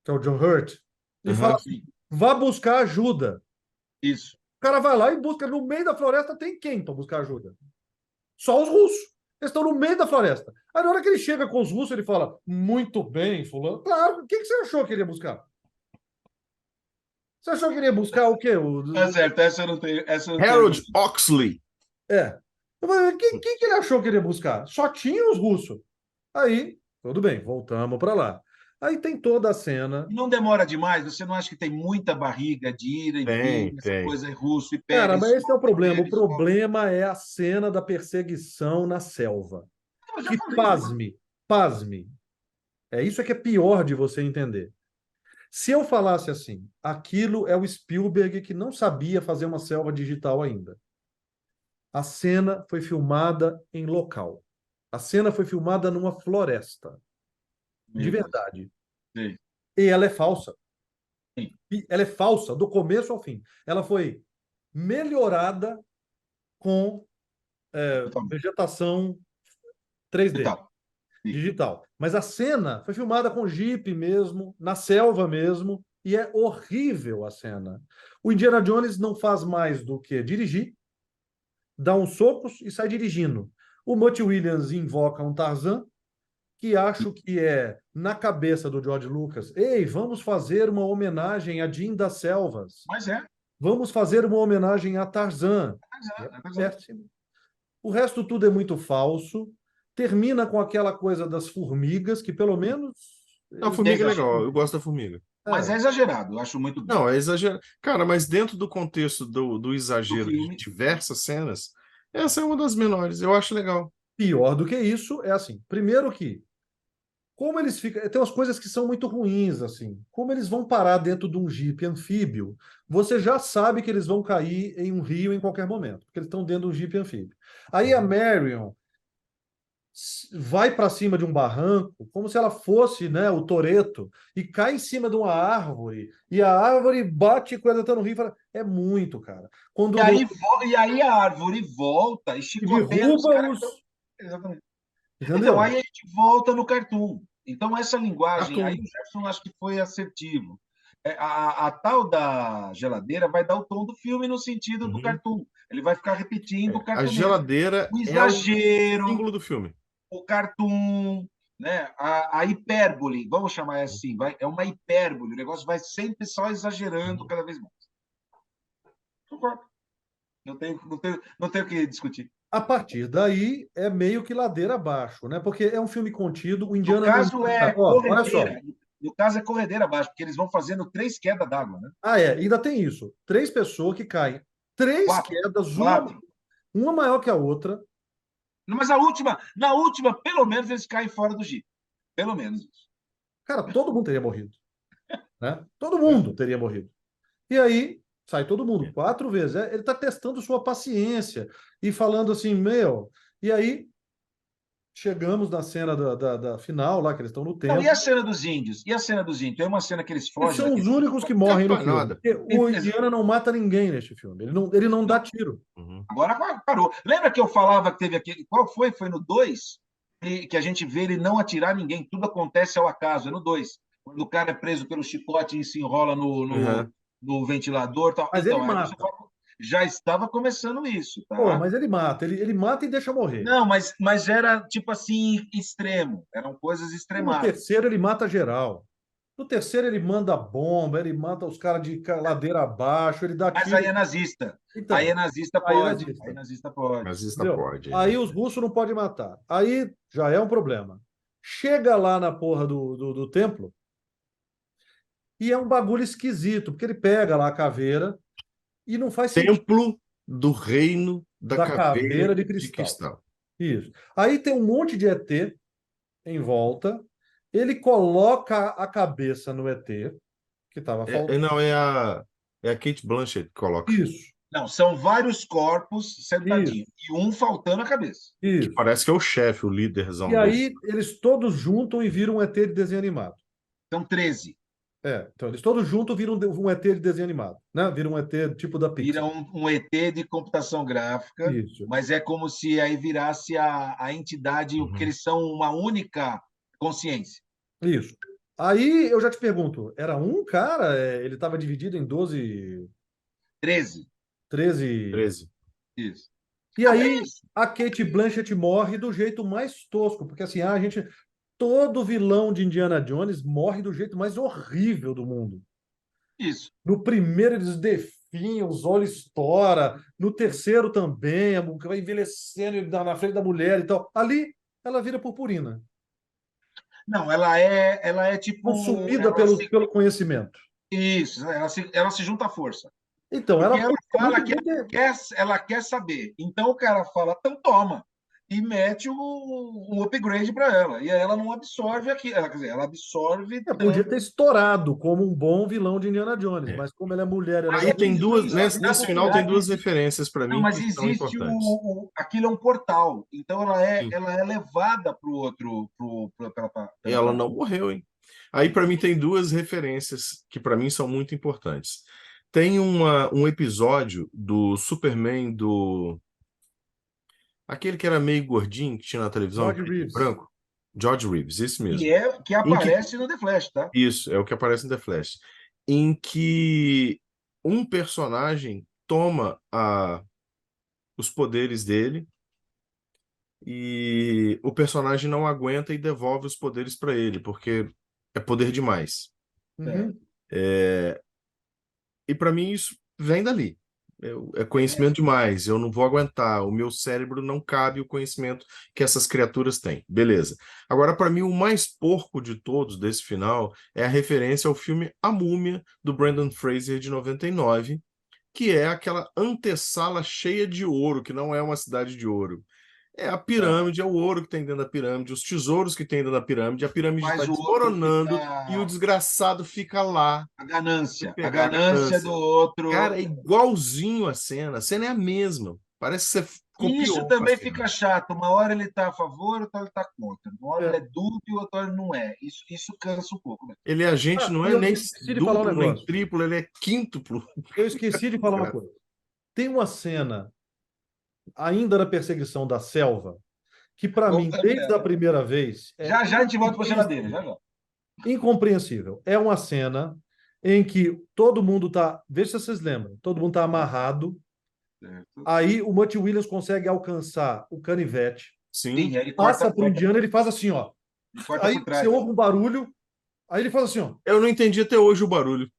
Speaker 1: que é o John Hurt, e fala
Speaker 3: Uhum.
Speaker 1: assim:
Speaker 2: Sim,
Speaker 1: vá buscar ajuda.
Speaker 2: isso.
Speaker 1: O cara vai lá e busca. No meio da floresta tem quem para buscar ajuda? Só os russos. Eles estão no meio da floresta. Aí na hora que ele chega com os russos, ele fala: muito bem, fulano. Claro, o que você achou que ele ia buscar? Você achou que ele ia buscar o quê?
Speaker 2: Tá certo, essa eu não tenho
Speaker 3: Harold
Speaker 2: dúvida.
Speaker 3: Oxley.
Speaker 1: É. Eu falei, que ele achou que ele ia buscar? Só tinha os russos. Aí, tudo bem, voltamos para lá. Aí tem toda a cena.
Speaker 2: E não demora demais? Você não acha que tem muita barriga de ira e vir,
Speaker 3: Tem,
Speaker 2: essa
Speaker 3: tem.
Speaker 2: coisa é russo e pega
Speaker 1: Cara,
Speaker 2: e
Speaker 1: mas esse é o
Speaker 2: solta, e
Speaker 1: problema.
Speaker 2: pega
Speaker 1: O
Speaker 2: e solta?
Speaker 1: problema é a cena da perseguição na selva.
Speaker 2: Eu já
Speaker 1: Que,
Speaker 2: falei isso.
Speaker 1: pasme. É isso que é pior de você entender. Se eu falasse assim, aquilo é o Spielberg que não sabia fazer uma selva digital ainda. A cena foi filmada em local. A cena foi filmada numa floresta. De
Speaker 2: Meu Deus.
Speaker 1: verdade.
Speaker 2: Sim,
Speaker 1: E ela é falsa.
Speaker 2: sim.
Speaker 1: E ela é falsa do começo ao fim. Ela foi melhorada com
Speaker 2: Totalmente.
Speaker 1: vegetação 3D.
Speaker 2: Total.
Speaker 1: digital. Mas a cena foi filmada com Jeep mesmo, na selva mesmo, e é horrível a cena. O Indiana Jones não faz mais do que dirigir, dá uns socos e sai dirigindo. O Mutt Williams invoca um Tarzan, que acho que é na cabeça do George Lucas. Ei, vamos fazer uma homenagem a Jim das Selvas.
Speaker 2: Mas é.
Speaker 1: Vamos fazer uma homenagem a Tarzan.
Speaker 2: Mas é.
Speaker 1: Péssimo. O resto tudo é muito falso. Termina com aquela coisa das formigas, que pelo menos...
Speaker 3: A formiga é legal, eu gosto da formiga.
Speaker 2: Mas é exagerado, eu acho muito bom.
Speaker 3: Não, é exagerado. Cara, mas dentro do contexto do exagero de
Speaker 2: filme.
Speaker 3: diversas cenas, essa é uma das menores. Eu acho legal.
Speaker 1: Pior do que isso é assim. Primeiro que, como eles ficam... Tem umas coisas que são muito ruins, assim. Como eles vão parar dentro de um jipe anfíbio, você já sabe que eles vão cair em um rio em qualquer momento, porque eles estão dentro de um jipe anfíbio. Aí a Marion vai para cima de um barranco, como se ela fosse, né, o Toretto, e cai em cima de uma árvore, e a árvore bate com ela tá no rio e fala, é muito, cara. Quando
Speaker 2: E aí a árvore volta e chicoteia os
Speaker 1: derruba
Speaker 2: caras.
Speaker 1: os...
Speaker 2: Exatamente.
Speaker 1: Entendeu?
Speaker 2: Então, aí a gente volta no cartoon. Então, essa linguagem,
Speaker 1: Cartoon.
Speaker 2: aí o Jefferson acho que foi assertivo. A tal da geladeira vai dar o tom do filme no sentido do cartoon. Ele vai ficar repetindo o
Speaker 3: A
Speaker 2: cartoon.
Speaker 3: geladeira
Speaker 2: O
Speaker 3: é o
Speaker 2: exagero,
Speaker 3: símbolo do filme.
Speaker 2: o cartoon, né? A hipérbole, vamos chamar assim, é uma hipérbole. O negócio vai sempre só exagerando cada vez mais. Concordo. Não tenho o que discutir.
Speaker 1: A partir daí é meio que ladeira abaixo, né? Porque é um filme contido, o Indiana...
Speaker 2: No caso é
Speaker 1: olha só.
Speaker 2: corredeira. No caso é corredeira abaixo, porque eles vão fazendo 3 quedas d'água, né?
Speaker 1: Ah, é, ainda tem isso. 3 pessoas que caem. 3
Speaker 2: Quatro.
Speaker 1: quedas,
Speaker 2: Quatro.
Speaker 1: uma maior que a outra.
Speaker 2: Mas na última, pelo menos eles caem fora do Jeep. Pelo menos isso.
Speaker 1: Cara, todo mundo teria morrido. Né? Todo mundo teria morrido. E aí, sai todo mundo, 4 vezes. Ele está testando sua paciência e falando assim, meu... E aí, chegamos na cena da final, lá que eles estão no templo.
Speaker 2: Não, e a cena dos índios? E a cena dos índios? É uma cena que eles fogem.
Speaker 1: São os únicos que morrem no filme.
Speaker 3: Nada.
Speaker 1: O Indiana não mata ninguém neste filme. Ele não dá tiro.
Speaker 2: Agora parou. Lembra que eu falava que teve aquele... Qual foi? Foi no 2? Que a gente vê ele não atirar ninguém. Tudo acontece ao acaso. É no 2. Quando o cara é preso pelo chicote e se enrola no ventilador. Tal.
Speaker 1: Mas
Speaker 2: então,
Speaker 1: ele mata.
Speaker 2: Já estava começando isso. Tá?
Speaker 1: Pô, mas ele mata. Ele mata e deixa morrer.
Speaker 2: Não, mas era tipo assim, extremo. Eram coisas extremadas.
Speaker 1: No terceiro ele mata geral. No terceiro ele manda bomba, ele mata os caras de ladeira abaixo, ele dá
Speaker 2: Mas
Speaker 1: tiro.
Speaker 2: aí é nazista.
Speaker 1: Então,
Speaker 2: aí é nazista
Speaker 1: aí é
Speaker 2: pode.
Speaker 1: nazista.
Speaker 2: Aí nazista pode.
Speaker 3: Nazista
Speaker 1: Entendeu?
Speaker 3: pode.
Speaker 1: Aí os russos não podem matar. Aí já é um problema. Chega lá na porra do templo e é um bagulho esquisito, porque ele pega lá a caveira e não faz sentido.
Speaker 3: Templo do Reino da Caveira
Speaker 1: de cristal. Isso. Aí tem um monte de ET em volta. Ele coloca a cabeça no ET, que estava faltando.
Speaker 3: Não, é a Kate Blanchett que coloca.
Speaker 1: Isso.
Speaker 2: Não, são vários corpos sentadinhos. E um faltando a cabeça.
Speaker 1: Isso.
Speaker 3: Que parece que é o chefe, o líderzão.
Speaker 1: E aí eles todos juntam e viram um ET de desenho animado.
Speaker 2: São 13.
Speaker 1: Então eles todos juntos viram um ET de desenho animado, né? Viram um ET tipo da Pixar.
Speaker 2: Vira um ET de computação gráfica,
Speaker 1: Isso.
Speaker 2: mas é como se aí virasse a entidade, porque eles são uma única consciência.
Speaker 1: Isso. Aí eu já te pergunto, era um cara? Ele estava dividido em 12...
Speaker 2: 13.
Speaker 1: 13...
Speaker 2: Isso.
Speaker 1: E aí a Kate Blanchett morre do jeito mais tosco, porque assim, a gente... Todo vilão de Indiana Jones morre do jeito mais horrível do mundo.
Speaker 2: Isso.
Speaker 1: No primeiro eles definham, os olhos estouram. No terceiro também, a mulher vai envelhecendo na frente da mulher e tal. Ali, ela vira purpurina.
Speaker 2: Não, ela é tipo...
Speaker 1: Consumida pelo conhecimento.
Speaker 2: Isso, ela se junta à força.
Speaker 1: Então,
Speaker 2: porque
Speaker 1: ela
Speaker 2: fala que ela quer saber. Então o cara fala, então toma. E mete um upgrade para ela. E aí ela não absorve aquilo. Quer dizer, ela absorve.
Speaker 1: Podia ter estourado como um bom vilão de Indiana Jones, mas como ela é mulher. Ela
Speaker 3: aí tem duas. Nesse final tem duas referências para mim.
Speaker 2: Não, mas
Speaker 3: que são
Speaker 2: existe
Speaker 3: importantes.
Speaker 2: aquilo é um portal. Então ela é levada para o outro.
Speaker 3: Ela não morreu, hein? Aí para mim tem duas referências que para mim são muito importantes. Tem um episódio do Superman aquele que era meio gordinho, que tinha na televisão,
Speaker 1: George Reeves.
Speaker 3: branco. George Reeves, isso mesmo.
Speaker 2: Que
Speaker 3: Em que
Speaker 2: aparece no The Flash, tá?
Speaker 3: Isso, é o que aparece no The Flash. Em que um personagem toma os poderes dele e o personagem não aguenta e devolve os poderes para ele, porque é poder demais.
Speaker 1: Uhum.
Speaker 3: E para mim isso vem dali. É conhecimento demais, eu não vou aguentar, o meu cérebro não cabe o conhecimento que essas criaturas têm. Beleza. Agora, para mim, o mais porco de todos desse final é a referência ao filme A Múmia, do Brendan Fraser, de 99, que é aquela antessala cheia de ouro, que não é uma cidade de ouro. É a
Speaker 2: Tá.
Speaker 3: pirâmide, é o ouro que tem dentro da pirâmide, os tesouros que tem dentro da pirâmide, a pirâmide está
Speaker 2: Mas o outro
Speaker 3: desmoronando e o
Speaker 2: fica
Speaker 3: desgraçado fica lá para
Speaker 2: a
Speaker 3: pegar a
Speaker 2: ganância do
Speaker 3: ganância. Cara,
Speaker 2: outro.
Speaker 3: é igualzinho a cena é a mesma. Parece que você
Speaker 2: E isso
Speaker 3: copiou a
Speaker 2: também
Speaker 3: cena.
Speaker 2: fica chato. Uma hora ele está a favor, outra hora ele está contra. Uma hora ele
Speaker 1: É.
Speaker 2: é dúbio, outra hora ele não é. Isso cansa um pouco, né?
Speaker 3: Ele é agente,
Speaker 1: Ah,
Speaker 3: não
Speaker 1: e
Speaker 3: é
Speaker 1: eu
Speaker 3: nem
Speaker 1: esqueci de falar um
Speaker 3: duplo, nem
Speaker 1: negócio.
Speaker 3: triplo, ele é quíntuplo.
Speaker 1: Eu esqueci de falar uma coisa. Tem uma cena, ainda na perseguição da selva, que para mim,
Speaker 2: Voltando
Speaker 1: desde a
Speaker 2: nela.
Speaker 1: primeira vez, é
Speaker 2: Já já a gente volta para a geladeira, já já.
Speaker 1: incompreensível. É uma cena em que todo mundo tá, veja se vocês lembram, todo mundo tá amarrado.
Speaker 2: Certo.
Speaker 1: Aí o Monty Williams consegue alcançar o canivete,
Speaker 3: Sim.
Speaker 2: Sim, aí ele
Speaker 1: passa para o
Speaker 2: corta,
Speaker 1: Indiana, ele faz assim, ó.
Speaker 2: ele corta
Speaker 1: Aí
Speaker 2: por
Speaker 1: você
Speaker 2: trás.
Speaker 1: ouve um barulho, aí ele faz assim, ó.
Speaker 3: Eu não entendi até hoje o barulho.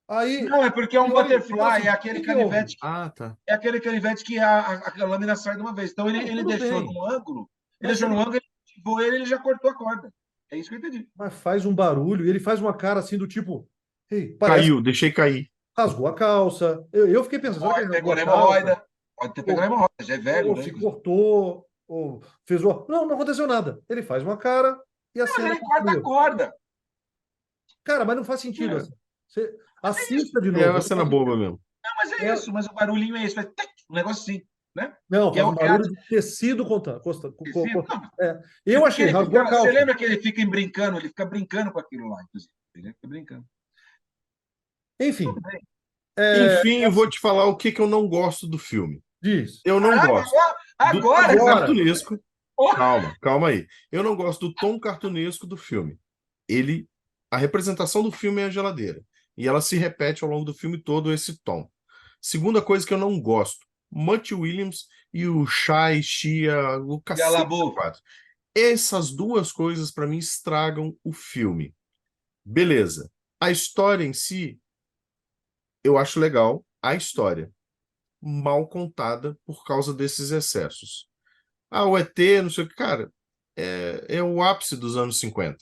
Speaker 1: Aí
Speaker 2: Não, é porque é um
Speaker 1: ele olha e fala
Speaker 2: butterfly,
Speaker 1: assim:
Speaker 2: é
Speaker 1: o
Speaker 2: aquele
Speaker 1: que que houve?
Speaker 2: canivete
Speaker 3: Ah, tá.
Speaker 2: é aquele canivete que a lâmina sai de uma vez. Então
Speaker 1: Não,
Speaker 2: ele
Speaker 1: tudo
Speaker 2: deixou
Speaker 1: bem.
Speaker 2: num ângulo,
Speaker 1: Mas ele
Speaker 2: ele ativou ele já cortou a corda. É isso que eu entendi.
Speaker 1: mas faz um barulho e ele faz uma cara assim do tipo, ei, parece que
Speaker 3: Caiu, deixei cair.
Speaker 1: rasgou a calça. Eu fiquei pensando, será que ele rasgou
Speaker 2: Pegou
Speaker 1: a
Speaker 2: na
Speaker 1: calça?
Speaker 2: hemorroida. Pode ter pegado na
Speaker 1: Ou,
Speaker 2: hemorroida, já é velho,
Speaker 1: ou
Speaker 2: né?
Speaker 1: se
Speaker 2: Inclusive.
Speaker 1: cortou, ou fez o. Não, não aconteceu nada. Ele faz uma cara e a
Speaker 2: Não, mas
Speaker 1: cena
Speaker 2: ele corta a
Speaker 1: continua.
Speaker 2: corda.
Speaker 1: Cara, mas não faz sentido
Speaker 2: É.
Speaker 1: assim. Você
Speaker 2: Mas é isso.
Speaker 1: assista de
Speaker 3: É
Speaker 1: novo.
Speaker 3: uma
Speaker 1: Não
Speaker 3: cena
Speaker 1: faz
Speaker 3: boba
Speaker 1: sentido.
Speaker 3: mesmo.
Speaker 2: Não, mas é
Speaker 1: É,
Speaker 2: isso. Mas o barulhinho é esse. Faz tec, um negócio assim, né?
Speaker 1: não,
Speaker 2: Que é
Speaker 1: faz
Speaker 2: o
Speaker 1: um
Speaker 2: que é
Speaker 1: barulho de tecido
Speaker 2: tecido. Não,
Speaker 1: É.
Speaker 2: é
Speaker 1: Eu
Speaker 2: porque
Speaker 1: achei, rasgou a
Speaker 2: você
Speaker 1: calça.
Speaker 2: lembra que ele fica brincando com aquilo lá, inclusive. Ele fica brincando. Tudo
Speaker 1: Enfim,
Speaker 2: bem.
Speaker 3: Enfim,
Speaker 1: é
Speaker 3: eu vou
Speaker 1: assim,
Speaker 3: te falar o que que eu não gosto do filme.
Speaker 1: diz.
Speaker 3: Eu não
Speaker 2: Caraca,
Speaker 3: gosto do tom
Speaker 2: agora que você
Speaker 1: Agora,
Speaker 3: cartunesco.
Speaker 2: oh,
Speaker 3: Calma aí. Eu não gosto do tom cartunesco do filme. Ele, a representação do filme é a geladeira. E ela se repete ao longo do filme todo esse tom. Segunda coisa que eu não gosto, Mutt Williams e o Shai, Shia, o
Speaker 2: e a
Speaker 3: cacete a
Speaker 2: Labu.
Speaker 3: quatro. Essas duas coisas, para mim, estragam o filme. Beleza. A história em si, eu acho legal. A história, mal contada por causa desses excessos. Ah, o ET, não sei o que, cara, é o ápice dos anos 50.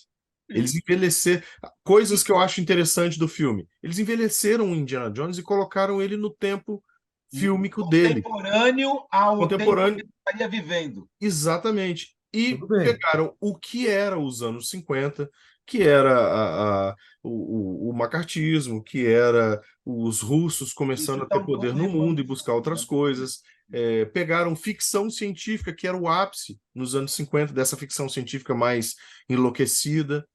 Speaker 3: Eles envelheceram. Coisas que eu acho interessante do filme. Eles envelheceram o Indiana Jones e colocaram ele no tempo fílmico dele,
Speaker 2: Contemporâneo ao tempo que
Speaker 3: contemporâneo.
Speaker 2: ele estaria vivendo.
Speaker 3: Exatamente. E
Speaker 1: tudo bem.
Speaker 3: pegaram o que era os anos 50, que era o macartismo, que era os russos
Speaker 2: Isso
Speaker 3: começando a ter
Speaker 2: estão
Speaker 3: poder
Speaker 2: todos
Speaker 3: no mundo e buscar
Speaker 2: reproduzindo, né?
Speaker 3: outras coisas. Pegaram ficção científica, que era o ápice nos anos 50 dessa ficção científica mais enlouquecida.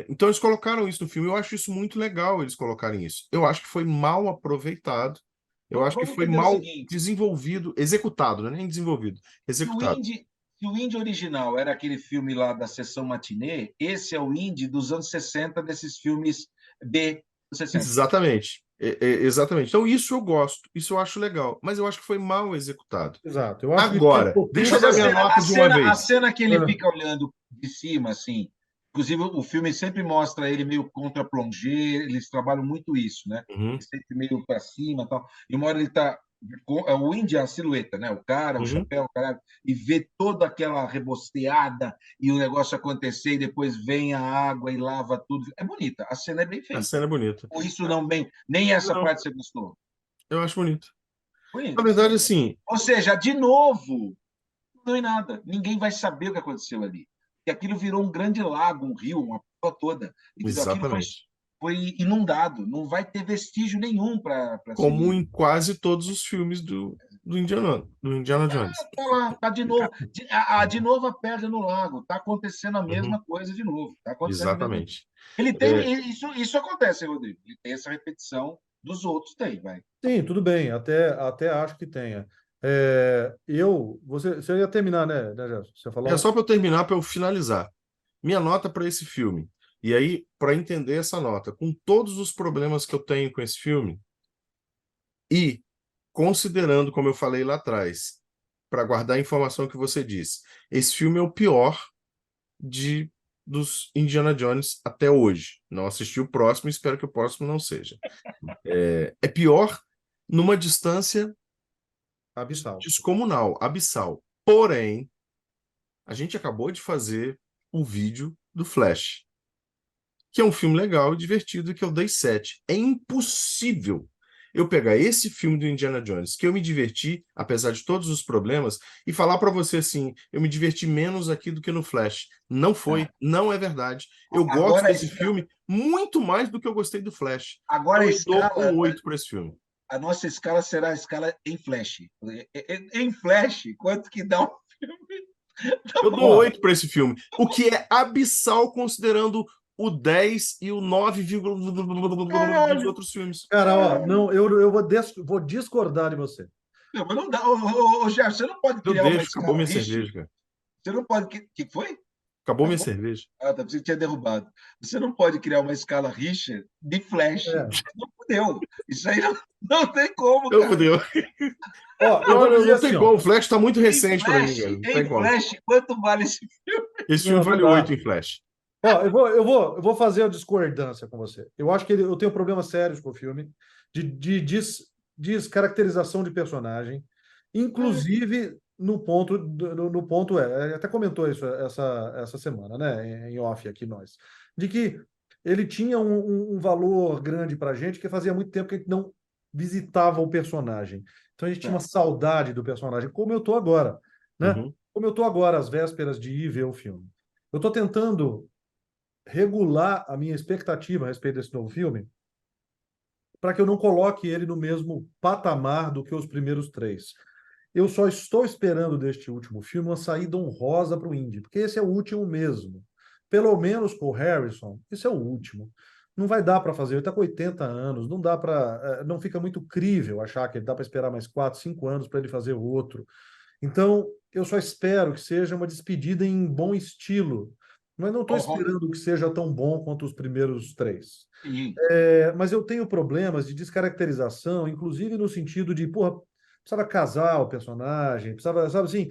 Speaker 3: Então eles colocaram isso no filme. Eu acho isso muito legal, eles colocarem isso. Eu acho que foi mal aproveitado. Eu acho que
Speaker 2: Vamos
Speaker 3: foi
Speaker 2: entender o
Speaker 3: mal
Speaker 2: seguinte:
Speaker 3: desenvolvido, executado, não é nem desenvolvido,
Speaker 2: se o
Speaker 3: executado.
Speaker 2: Indy, se o Indy original era aquele filme lá da sessão matinê, esse é o Indy dos anos 60, desses filmes B dos 60.
Speaker 3: Exatamente. Exatamente. Então, isso eu gosto, isso eu acho legal, mas eu acho que foi mal executado.
Speaker 1: Exato. Eu acho que tem um
Speaker 3: Agora,
Speaker 1: pouquinho
Speaker 3: deixa eu
Speaker 2: Mas
Speaker 3: dar minha nota de uma
Speaker 2: a
Speaker 3: vez.
Speaker 2: cena que ele
Speaker 1: Ah,
Speaker 2: fica olhando de cima, assim, inclusive o filme sempre mostra ele meio contra-plongé, eles trabalham muito isso, né?
Speaker 3: Uhum,
Speaker 2: Sempre meio para cima e tal. E uma hora ele tá. O índio é a silhueta, né? O cara, o
Speaker 3: uhum.
Speaker 2: chapéu, o cara, e vê toda aquela rebosteada e o negócio acontecer, e depois vem a água e lava tudo. É bonita, a cena é bem
Speaker 3: A
Speaker 2: feita.
Speaker 3: cena é bonita.
Speaker 2: Ou isso não bem, nem essa
Speaker 3: Não,
Speaker 2: parte você gostou?
Speaker 3: eu acho bonito. Na
Speaker 2: Bonita a
Speaker 3: verdade,
Speaker 2: cena.
Speaker 3: assim,
Speaker 2: Ou seja, de novo, não é nada. Ninguém vai saber o que aconteceu ali. E aquilo virou um grande lago, um rio, uma porra toda. Entendeu? Aquilo
Speaker 3: exatamente.
Speaker 2: foi inundado. Não vai ter vestígio nenhum para
Speaker 3: Como
Speaker 2: seguir.
Speaker 3: em quase todos os filmes do Indiana Jones.
Speaker 2: Tá lá, tá de novo. De novo a pedra no lago. Tá acontecendo a
Speaker 3: Uhum,
Speaker 2: mesma coisa de novo. Tá acontecendo a mesma coisa.
Speaker 3: exatamente.
Speaker 2: Ele
Speaker 3: É,
Speaker 2: tem. Isso acontece, Rodrigo. Ele tem essa repetição dos outros, tem, vai.
Speaker 1: sim, tudo bem. Até acho que tenha. Você ia terminar, né, Gerson? Você ia falar
Speaker 3: só para eu terminar, para eu finalizar. minha nota para esse filme. E aí, para entender essa nota, com todos os problemas que eu tenho com esse filme, e considerando, como eu falei lá atrás, para guardar a informação que você disse, esse filme é o pior dos Indiana Jones até hoje. Não assisti o próximo, espero que o próximo não seja. É pior numa distância
Speaker 1: Abissal.
Speaker 3: descomunal, abissal. Porém, a gente acabou de fazer o vídeo do Flash, que é um filme legal e divertido, que eu dei 7. É impossível eu pegar esse filme do Indiana Jones, que eu me diverti, apesar de todos os problemas, e falar para você assim, eu me diverti menos aqui do que no Flash. Não foi, não é verdade. Eu gosto
Speaker 2: Agora,
Speaker 3: desse filme muito mais do que eu gostei do Flash.
Speaker 2: agora
Speaker 3: Então
Speaker 2: a
Speaker 3: eu dou
Speaker 2: escala,
Speaker 3: um 8 para esse filme.
Speaker 2: a nossa escala será a escala em Flash. Em Flash, quanto que dá um filme? Tá
Speaker 3: Eu
Speaker 2: bom.
Speaker 3: dou 8 para esse filme, o que é abissal considerando o 10 e o 9, dos outros filmes.
Speaker 1: Cara, ó, não, eu vou discordar de você.
Speaker 2: Não, mas não dá. Ô, Gerson, você não pode
Speaker 3: Eu
Speaker 2: criar uma
Speaker 3: deixo, acabou
Speaker 2: escala
Speaker 3: minha
Speaker 2: Richter.
Speaker 3: cerveja, cara.
Speaker 2: Você não pode. O que foi?
Speaker 3: Acabou minha cerveja.
Speaker 2: Ah, tá, você tinha derrubado. Você não pode criar uma escala Richter de Flash.
Speaker 1: É.
Speaker 2: Não fudeu. Isso aí não tem como,
Speaker 3: Eu
Speaker 2: cara.
Speaker 3: fudeu.
Speaker 1: Ó, eu vou dizer
Speaker 3: Não
Speaker 1: assim,
Speaker 3: tem
Speaker 1: ó.
Speaker 3: como. O Flash tá muito
Speaker 2: Em
Speaker 3: recente para mim,
Speaker 2: Flash,
Speaker 3: cara. Não tem
Speaker 2: em
Speaker 3: como.
Speaker 2: Flash, quanto vale esse filme?
Speaker 3: Esse filme
Speaker 1: Não
Speaker 3: vale
Speaker 1: dá.
Speaker 3: 8 em Flash.
Speaker 1: Ó, eu vou fazer a discordância com você. Eu acho que eu tenho problemas sérios com o filme, de descaracterização de personagem, inclusive no ponto, no ponto até comentou isso essa semana, né, em off aqui nós, de que ele tinha um valor grande pra gente, que fazia muito tempo que a gente não visitava o personagem. Então a gente tinha uma saudade do personagem, como eu tô agora, né?
Speaker 3: Uhum.
Speaker 1: Como eu tô agora, às vésperas de ir ver o filme. Eu tô tentando regular a minha expectativa a respeito desse novo filme, para que eu não coloque ele no mesmo patamar do que os primeiros três. Eu só estou esperando deste último filme uma saída honrosa para o Indy, porque esse é o último mesmo. Pelo menos com o Harrison, esse é o último. Não vai dar para fazer, ele está com 80 anos, não dá para, não fica muito crível achar que ele dá para esperar mais 4, 5 anos para ele fazer o outro. Então, eu só espero que seja uma despedida em bom estilo, mas não estou esperando que seja tão bom quanto os primeiros três. Mas eu tenho problemas de descaracterização, inclusive no sentido de, porra, precisava casar o personagem, precisava, sabe assim,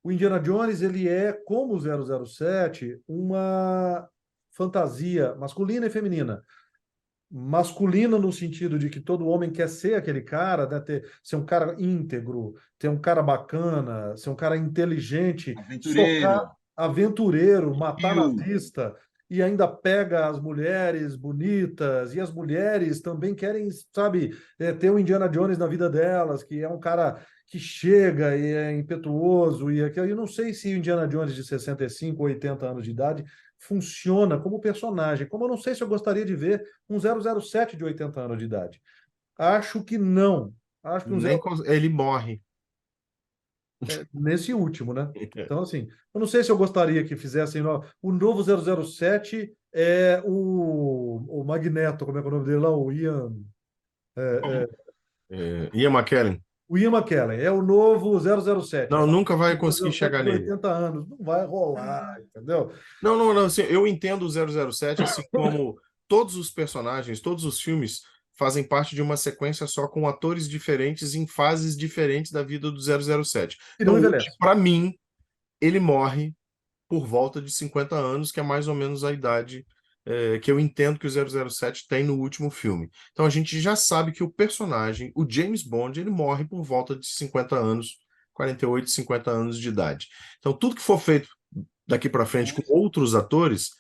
Speaker 1: o Indiana Jones, ele é, como o 007, uma fantasia masculina e feminina. Masculina no sentido de que todo homem quer ser aquele cara, né? Ser um cara íntegro, ter um cara bacana, ser um cara inteligente, socar aventureiro, matar nazista, e ainda pega as mulheres bonitas, e as mulheres também querem, sabe, ter o Indiana Jones na vida delas, que é um cara que chega e é impetuoso, e eu não sei se o Indiana Jones de 65 ou 80 anos de idade funciona como personagem, como eu não sei se eu gostaria de ver um 007 de 80 anos de idade. Acho que não. Acho que
Speaker 3: Ele morre.
Speaker 1: Nesse último, né? Então, assim, eu não sei se eu gostaria que fizessem o novo 007 é o Magneto, como é que é o nome dele lá? O Ian...
Speaker 3: Ian McKellen.
Speaker 1: O Ian McKellen é o novo 007.
Speaker 3: Não, nunca vai conseguir
Speaker 1: 007
Speaker 3: chegar
Speaker 1: de
Speaker 3: nele.
Speaker 1: 80 anos. Não vai rolar, entendeu?
Speaker 3: Não, assim, eu entendo o 007, assim como todos os personagens, todos os filmes fazem parte de uma sequência só com atores diferentes em fases diferentes da vida do 007.
Speaker 1: E não envelhece.
Speaker 3: Para mim, ele morre por volta de 50 anos, que é mais ou menos a idade que eu entendo que o 007 tem no último filme. Então a gente já sabe que o personagem, o James Bond, ele morre por volta de 50 anos, 48, 50 anos de idade. Então tudo que for feito daqui para frente com outros atores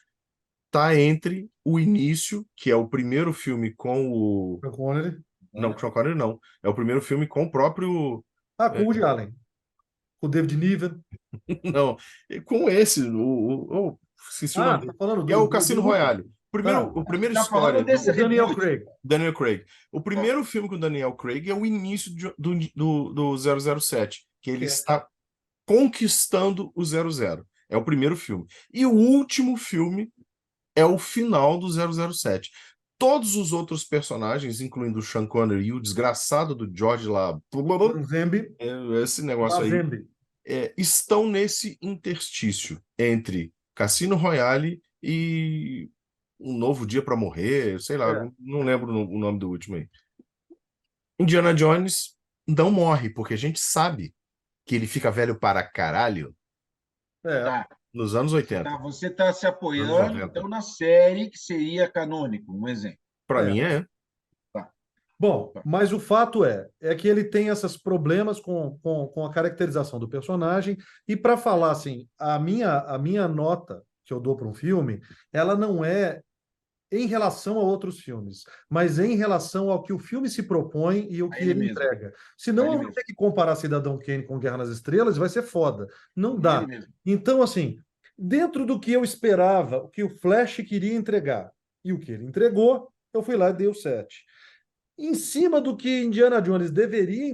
Speaker 3: tá entre o início, que é o primeiro filme com o...
Speaker 1: Sean Connery.
Speaker 3: Não, com o Sean Connery não. É o primeiro filme com o próprio...
Speaker 1: Com o Woody Allen. Com o David Niven.
Speaker 3: Não, com esse, esqueci o nome
Speaker 1: Tá
Speaker 3: dele.
Speaker 1: falando
Speaker 3: Que é o Cassino Royale. O primeiro história
Speaker 2: desse
Speaker 1: Daniel Craig.
Speaker 3: Daniel Craig. O primeiro filme com o Daniel Craig é o início do 007, que ele está conquistando o 00. É o primeiro filme. E o último filme é o final do 007. Todos os outros personagens, incluindo o Sean Connery e o desgraçado do George lá,
Speaker 1: Zambi.
Speaker 3: esse negócio aí, estão nesse interstício entre Cassino Royale e Um Novo Dia para Morrer, sei lá,
Speaker 1: É,
Speaker 3: não lembro o nome do último aí. Indiana Jones não morre, porque a gente sabe que ele fica velho para caralho
Speaker 1: é,
Speaker 2: Tá.
Speaker 3: nos anos 80,
Speaker 2: Você tá se
Speaker 3: anos
Speaker 2: apoiando,
Speaker 3: 90.
Speaker 2: então, na série que seria canônico, um exemplo.
Speaker 3: Para
Speaker 1: é.
Speaker 3: mim é.
Speaker 2: Tá.
Speaker 1: Bom,
Speaker 2: Tá.
Speaker 1: mas o fato é que ele tem esses problemas com a caracterização do personagem, e para falar assim, a minha nota que eu dou para um filme, ela não é em relação a outros filmes, mas em relação ao que o filme se propõe e o
Speaker 2: A
Speaker 1: que
Speaker 2: ele
Speaker 1: ele
Speaker 2: mesmo.
Speaker 1: entrega.
Speaker 2: A
Speaker 1: Senão
Speaker 2: ele
Speaker 1: eu vou
Speaker 2: mesmo.
Speaker 1: ter que comparar Cidadão Kane com Guerra nas Estrelas e vai ser foda. Não
Speaker 2: A ele
Speaker 1: dá.
Speaker 2: mesmo.
Speaker 1: Então, assim, dentro do que eu esperava, o que o Flash queria entregar e o que ele entregou, eu fui lá e dei o 7. Em cima do que Indiana Jones deveria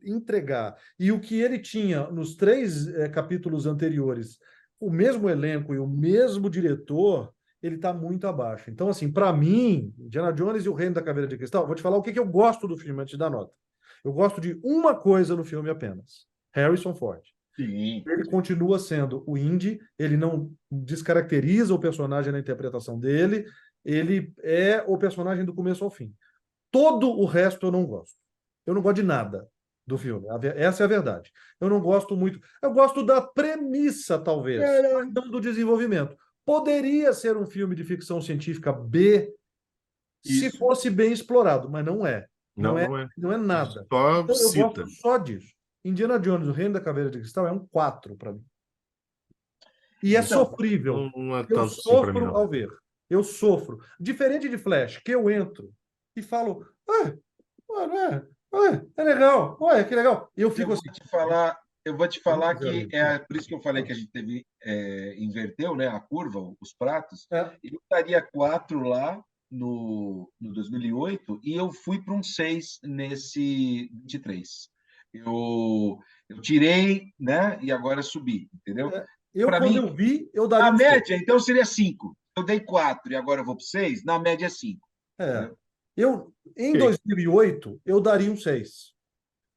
Speaker 1: entregar e o que ele tinha nos 3 capítulos anteriores, o mesmo elenco e o mesmo diretor, ele está muito abaixo. Então, assim, para mim, Indiana Jones e o Reino da Caveira de Cristal, vou te falar o que eu gosto do filme antes da nota. Eu gosto de uma coisa no filme apenas: Harrison Ford.
Speaker 2: Sim.
Speaker 1: Ele continua sendo o Indy, ele não descaracteriza o personagem na interpretação dele, ele é o personagem do começo ao fim. Todo o resto eu não gosto. Eu não gosto de nada do filme. Essa é a verdade. Eu não gosto muito. Eu gosto da premissa, talvez, mas não do desenvolvimento. Poderia ser um filme de ficção científica B se
Speaker 2: Isso.
Speaker 1: fosse bem explorado, mas não é. Não
Speaker 3: Não,
Speaker 1: é,
Speaker 3: não é.
Speaker 1: não é nada.
Speaker 3: Só
Speaker 1: Então eu gosto
Speaker 3: cita.
Speaker 1: só disso. Indiana Jones, o Reino da Caveira de Cristal, é um 4 para mim. E é
Speaker 2: Então,
Speaker 1: sofrível.
Speaker 3: Não é
Speaker 1: Eu
Speaker 3: tanto assim para mim,
Speaker 1: sofro
Speaker 3: não.
Speaker 1: ao ver. Eu sofro. Diferente de Flash, que eu entro e falo, ah, mano, é legal, que legal. E eu
Speaker 2: eu
Speaker 1: fico
Speaker 2: vou
Speaker 1: assim,
Speaker 2: te
Speaker 1: eu
Speaker 2: falar
Speaker 1: zero
Speaker 2: que
Speaker 1: isso.
Speaker 2: é por isso que eu falei que a gente inverteu, né, a curva, os pratos.
Speaker 1: É,
Speaker 2: Eu estaria 4 lá no 2008 e eu fui para um 6 nesse 23. Eu tirei, né, e agora subi, entendeu? Para
Speaker 1: quando
Speaker 2: mim,
Speaker 1: eu vi, eu daria
Speaker 2: a
Speaker 1: um 6.
Speaker 2: média, então, seria 5. Eu dei 4 e agora eu vou para 6, na média é 5.
Speaker 1: É.
Speaker 2: Entendeu?
Speaker 1: Em
Speaker 3: Ok.
Speaker 1: 2008, eu daria um 6.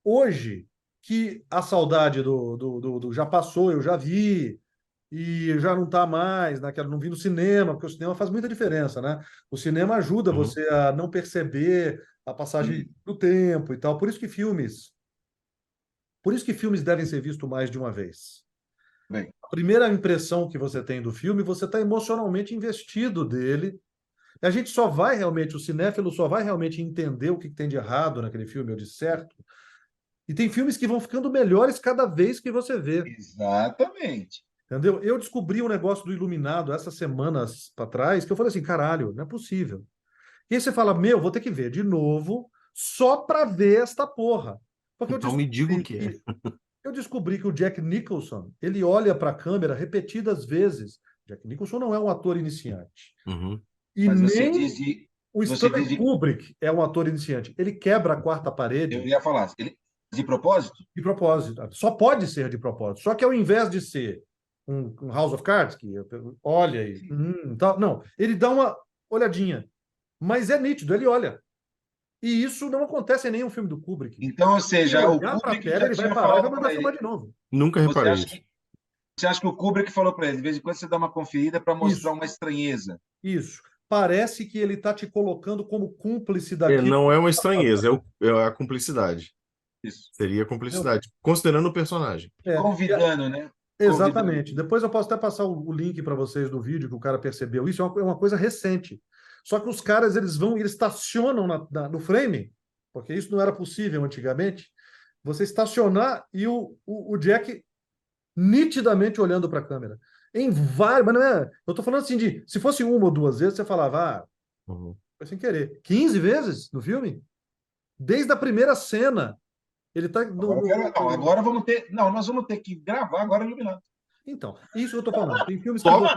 Speaker 1: Hoje, que a saudade do já passou, eu já vi, e já não está mais naquela, não vi no cinema, porque o cinema faz muita diferença, né? O cinema ajuda
Speaker 3: Uhum.
Speaker 1: você a não perceber a passagem
Speaker 2: E,
Speaker 1: do tempo e tal. Por isso que filmes devem ser vistos mais de uma vez.
Speaker 2: bem,
Speaker 1: A primeira impressão que você tem do filme, você está emocionalmente investido dele. E a gente só vai realmente, o cinéfilo só vai realmente entender o que tem de errado naquele filme ou de certo. E tem filmes que vão ficando melhores cada vez que você vê.
Speaker 2: exatamente.
Speaker 1: Entendeu? Eu descobri um negócio do Iluminado essas semanas para trás, que eu falei assim, caralho, não é possível. E aí você fala, meu, vou ter que ver de novo, só para ver esta porra. Porque
Speaker 3: Então me diga o que é.
Speaker 1: eu descobri que o Jack Nicholson, ele olha para a câmera repetidas vezes. Jack Nicholson não é um ator iniciante.
Speaker 3: Uhum.
Speaker 1: E
Speaker 2: Mas
Speaker 1: nem o
Speaker 2: você diz
Speaker 1: Stanley Kubrick é um ator iniciante. Ele quebra a quarta
Speaker 2: eu
Speaker 1: parede
Speaker 2: ia falar, de propósito?
Speaker 1: de propósito. Só pode ser de propósito. Só que ao invés de ser um House of Cards, que olha e tal, não, ele dá uma olhadinha. Mas é nítido, ele olha. E isso não acontece em nenhum filme do Kubrick.
Speaker 2: Então, ou
Speaker 1: Ele
Speaker 2: seja, o
Speaker 1: olhar para a
Speaker 2: Kubrick
Speaker 1: tela,
Speaker 2: já
Speaker 1: ele vai
Speaker 2: tinha
Speaker 1: parar e vai
Speaker 2: falado
Speaker 1: mandar
Speaker 2: para
Speaker 1: filmar
Speaker 2: ele.
Speaker 1: de novo.
Speaker 3: Nunca
Speaker 2: Você
Speaker 3: reparei
Speaker 2: acha
Speaker 3: isso.
Speaker 2: que, você acha que o Kubrick falou para ele, de vez em quando você dá uma conferida para mostrar
Speaker 1: Isso,
Speaker 2: uma estranheza?
Speaker 1: isso. Parece que ele está te colocando como cúmplice daquilo.
Speaker 3: Não é uma estranheza, é a cumplicidade.
Speaker 2: Isso.
Speaker 3: Seria a cumplicidade, considerando o personagem.
Speaker 1: É,
Speaker 2: Convidando, né? Convidando.
Speaker 1: exatamente. Depois eu posso até passar o link para vocês do vídeo que o cara percebeu. Isso é uma coisa recente. Só que os caras, eles estacionam no frame, porque isso não era possível antigamente. Você estacionar e o Jack nitidamente olhando para a câmera. Em várias, mas não é. Eu estou falando assim de. Se fosse uma ou duas vezes, você falava,
Speaker 3: Uhum.
Speaker 1: foi sem querer. 15 vezes no filme? Desde a primeira cena. Ele está
Speaker 2: Agora, agora vamos ter. Não, nós vamos ter que gravar agora iluminado.
Speaker 1: Então, isso que eu estou falando. Tem filmes que
Speaker 3: Só
Speaker 1: você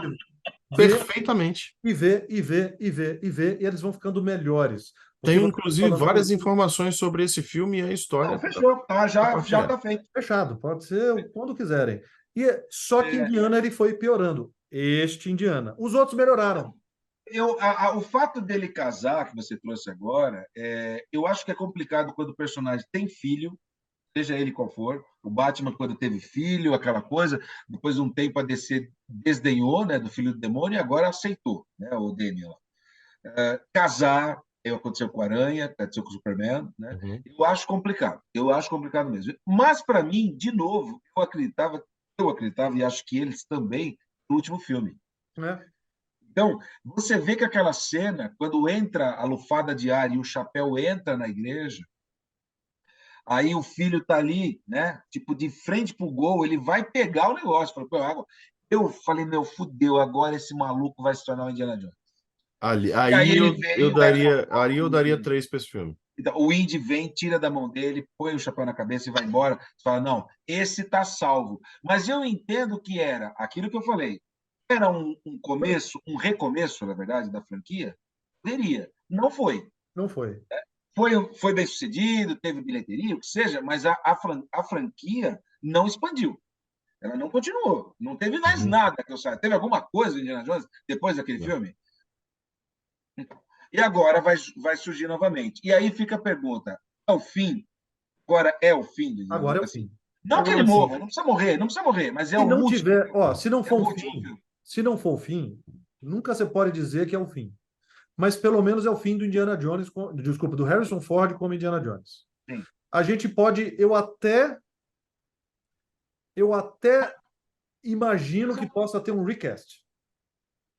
Speaker 1: vê
Speaker 3: perfeitamente.
Speaker 1: e vê, e vê, e vê, e vê, e eles vão ficando melhores. Porque
Speaker 3: Tenho,
Speaker 1: você está
Speaker 3: inclusive,
Speaker 1: falando
Speaker 3: várias informações sobre esse filme e a
Speaker 2: Não,
Speaker 3: história para
Speaker 2: fechou. Tá, já
Speaker 3: compartilhar.
Speaker 2: está feito.
Speaker 1: fechado, pode ser quando quiserem. Só que
Speaker 2: É,
Speaker 1: Indiana ele foi piorando. Este Indiana. Os outros melhoraram.
Speaker 2: o fato dele casar, que você trouxe agora, eu acho que é complicado quando o personagem tem filho, seja ele qual for, O Batman, quando teve filho, aquela coisa, depois de um tempo a DC desdenhou, né, do filho do demônio e agora aceitou, né, o Damian. Casar, aconteceu com a Aranha, aconteceu com o Superman, né?
Speaker 3: Uhum.
Speaker 2: Eu acho complicado mesmo. Mas, para mim, de novo, eu acreditava, e acho que eles também, no último filme.
Speaker 1: né?
Speaker 2: Então, você vê que aquela cena, quando entra a lufada de ar e o chapéu entra na igreja, aí o filho está ali, né? Tipo, de frente pro gol, ele vai pegar o negócio. Falou, pô, água. Eu falei, meu, fudeu, agora esse maluco vai se tornar o Indiana Jones.
Speaker 3: Ali,
Speaker 2: E aí
Speaker 3: aí
Speaker 2: ele
Speaker 3: eu
Speaker 2: veio,
Speaker 3: daria, aí eu daria 3 para esse filme.
Speaker 2: então, o Indy vem, tira da mão dele, põe o chapéu na cabeça e vai embora. Você fala, não, esse está salvo. Mas eu entendo que era aquilo que eu falei. Era um começo, um recomeço, na verdade, da franquia? Poderia. Não foi.
Speaker 1: Não foi.
Speaker 2: Foi bem sucedido, teve bilheteria, o que seja, mas a franquia não expandiu. Ela não continuou. Não teve mais
Speaker 3: Uhum.
Speaker 2: nada que eu saiba. Teve alguma coisa do Indiana Jones depois daquele
Speaker 3: Não.
Speaker 2: filme? E agora vai surgir novamente. E aí fica a pergunta: é o fim? Agora é o fim do Indiana
Speaker 1: Agora é
Speaker 2: Jones?
Speaker 1: o
Speaker 2: Assim,
Speaker 1: fim.
Speaker 2: não que ele
Speaker 1: Agora sim.
Speaker 2: morra, não precisa morrer, mas é
Speaker 1: Se
Speaker 2: o
Speaker 1: não
Speaker 2: último
Speaker 1: tiver,
Speaker 2: filme.
Speaker 1: ó, se não
Speaker 2: É
Speaker 1: for
Speaker 2: o
Speaker 1: o
Speaker 2: último
Speaker 1: fim,
Speaker 2: filme.
Speaker 1: se não for o fim, nunca você pode dizer que é o fim. Mas pelo menos é o fim do Indiana Jones, desculpa, do Harrison Ford como Indiana Jones.
Speaker 2: Sim.
Speaker 1: A gente pode, eu até imagino que possa ter um recast.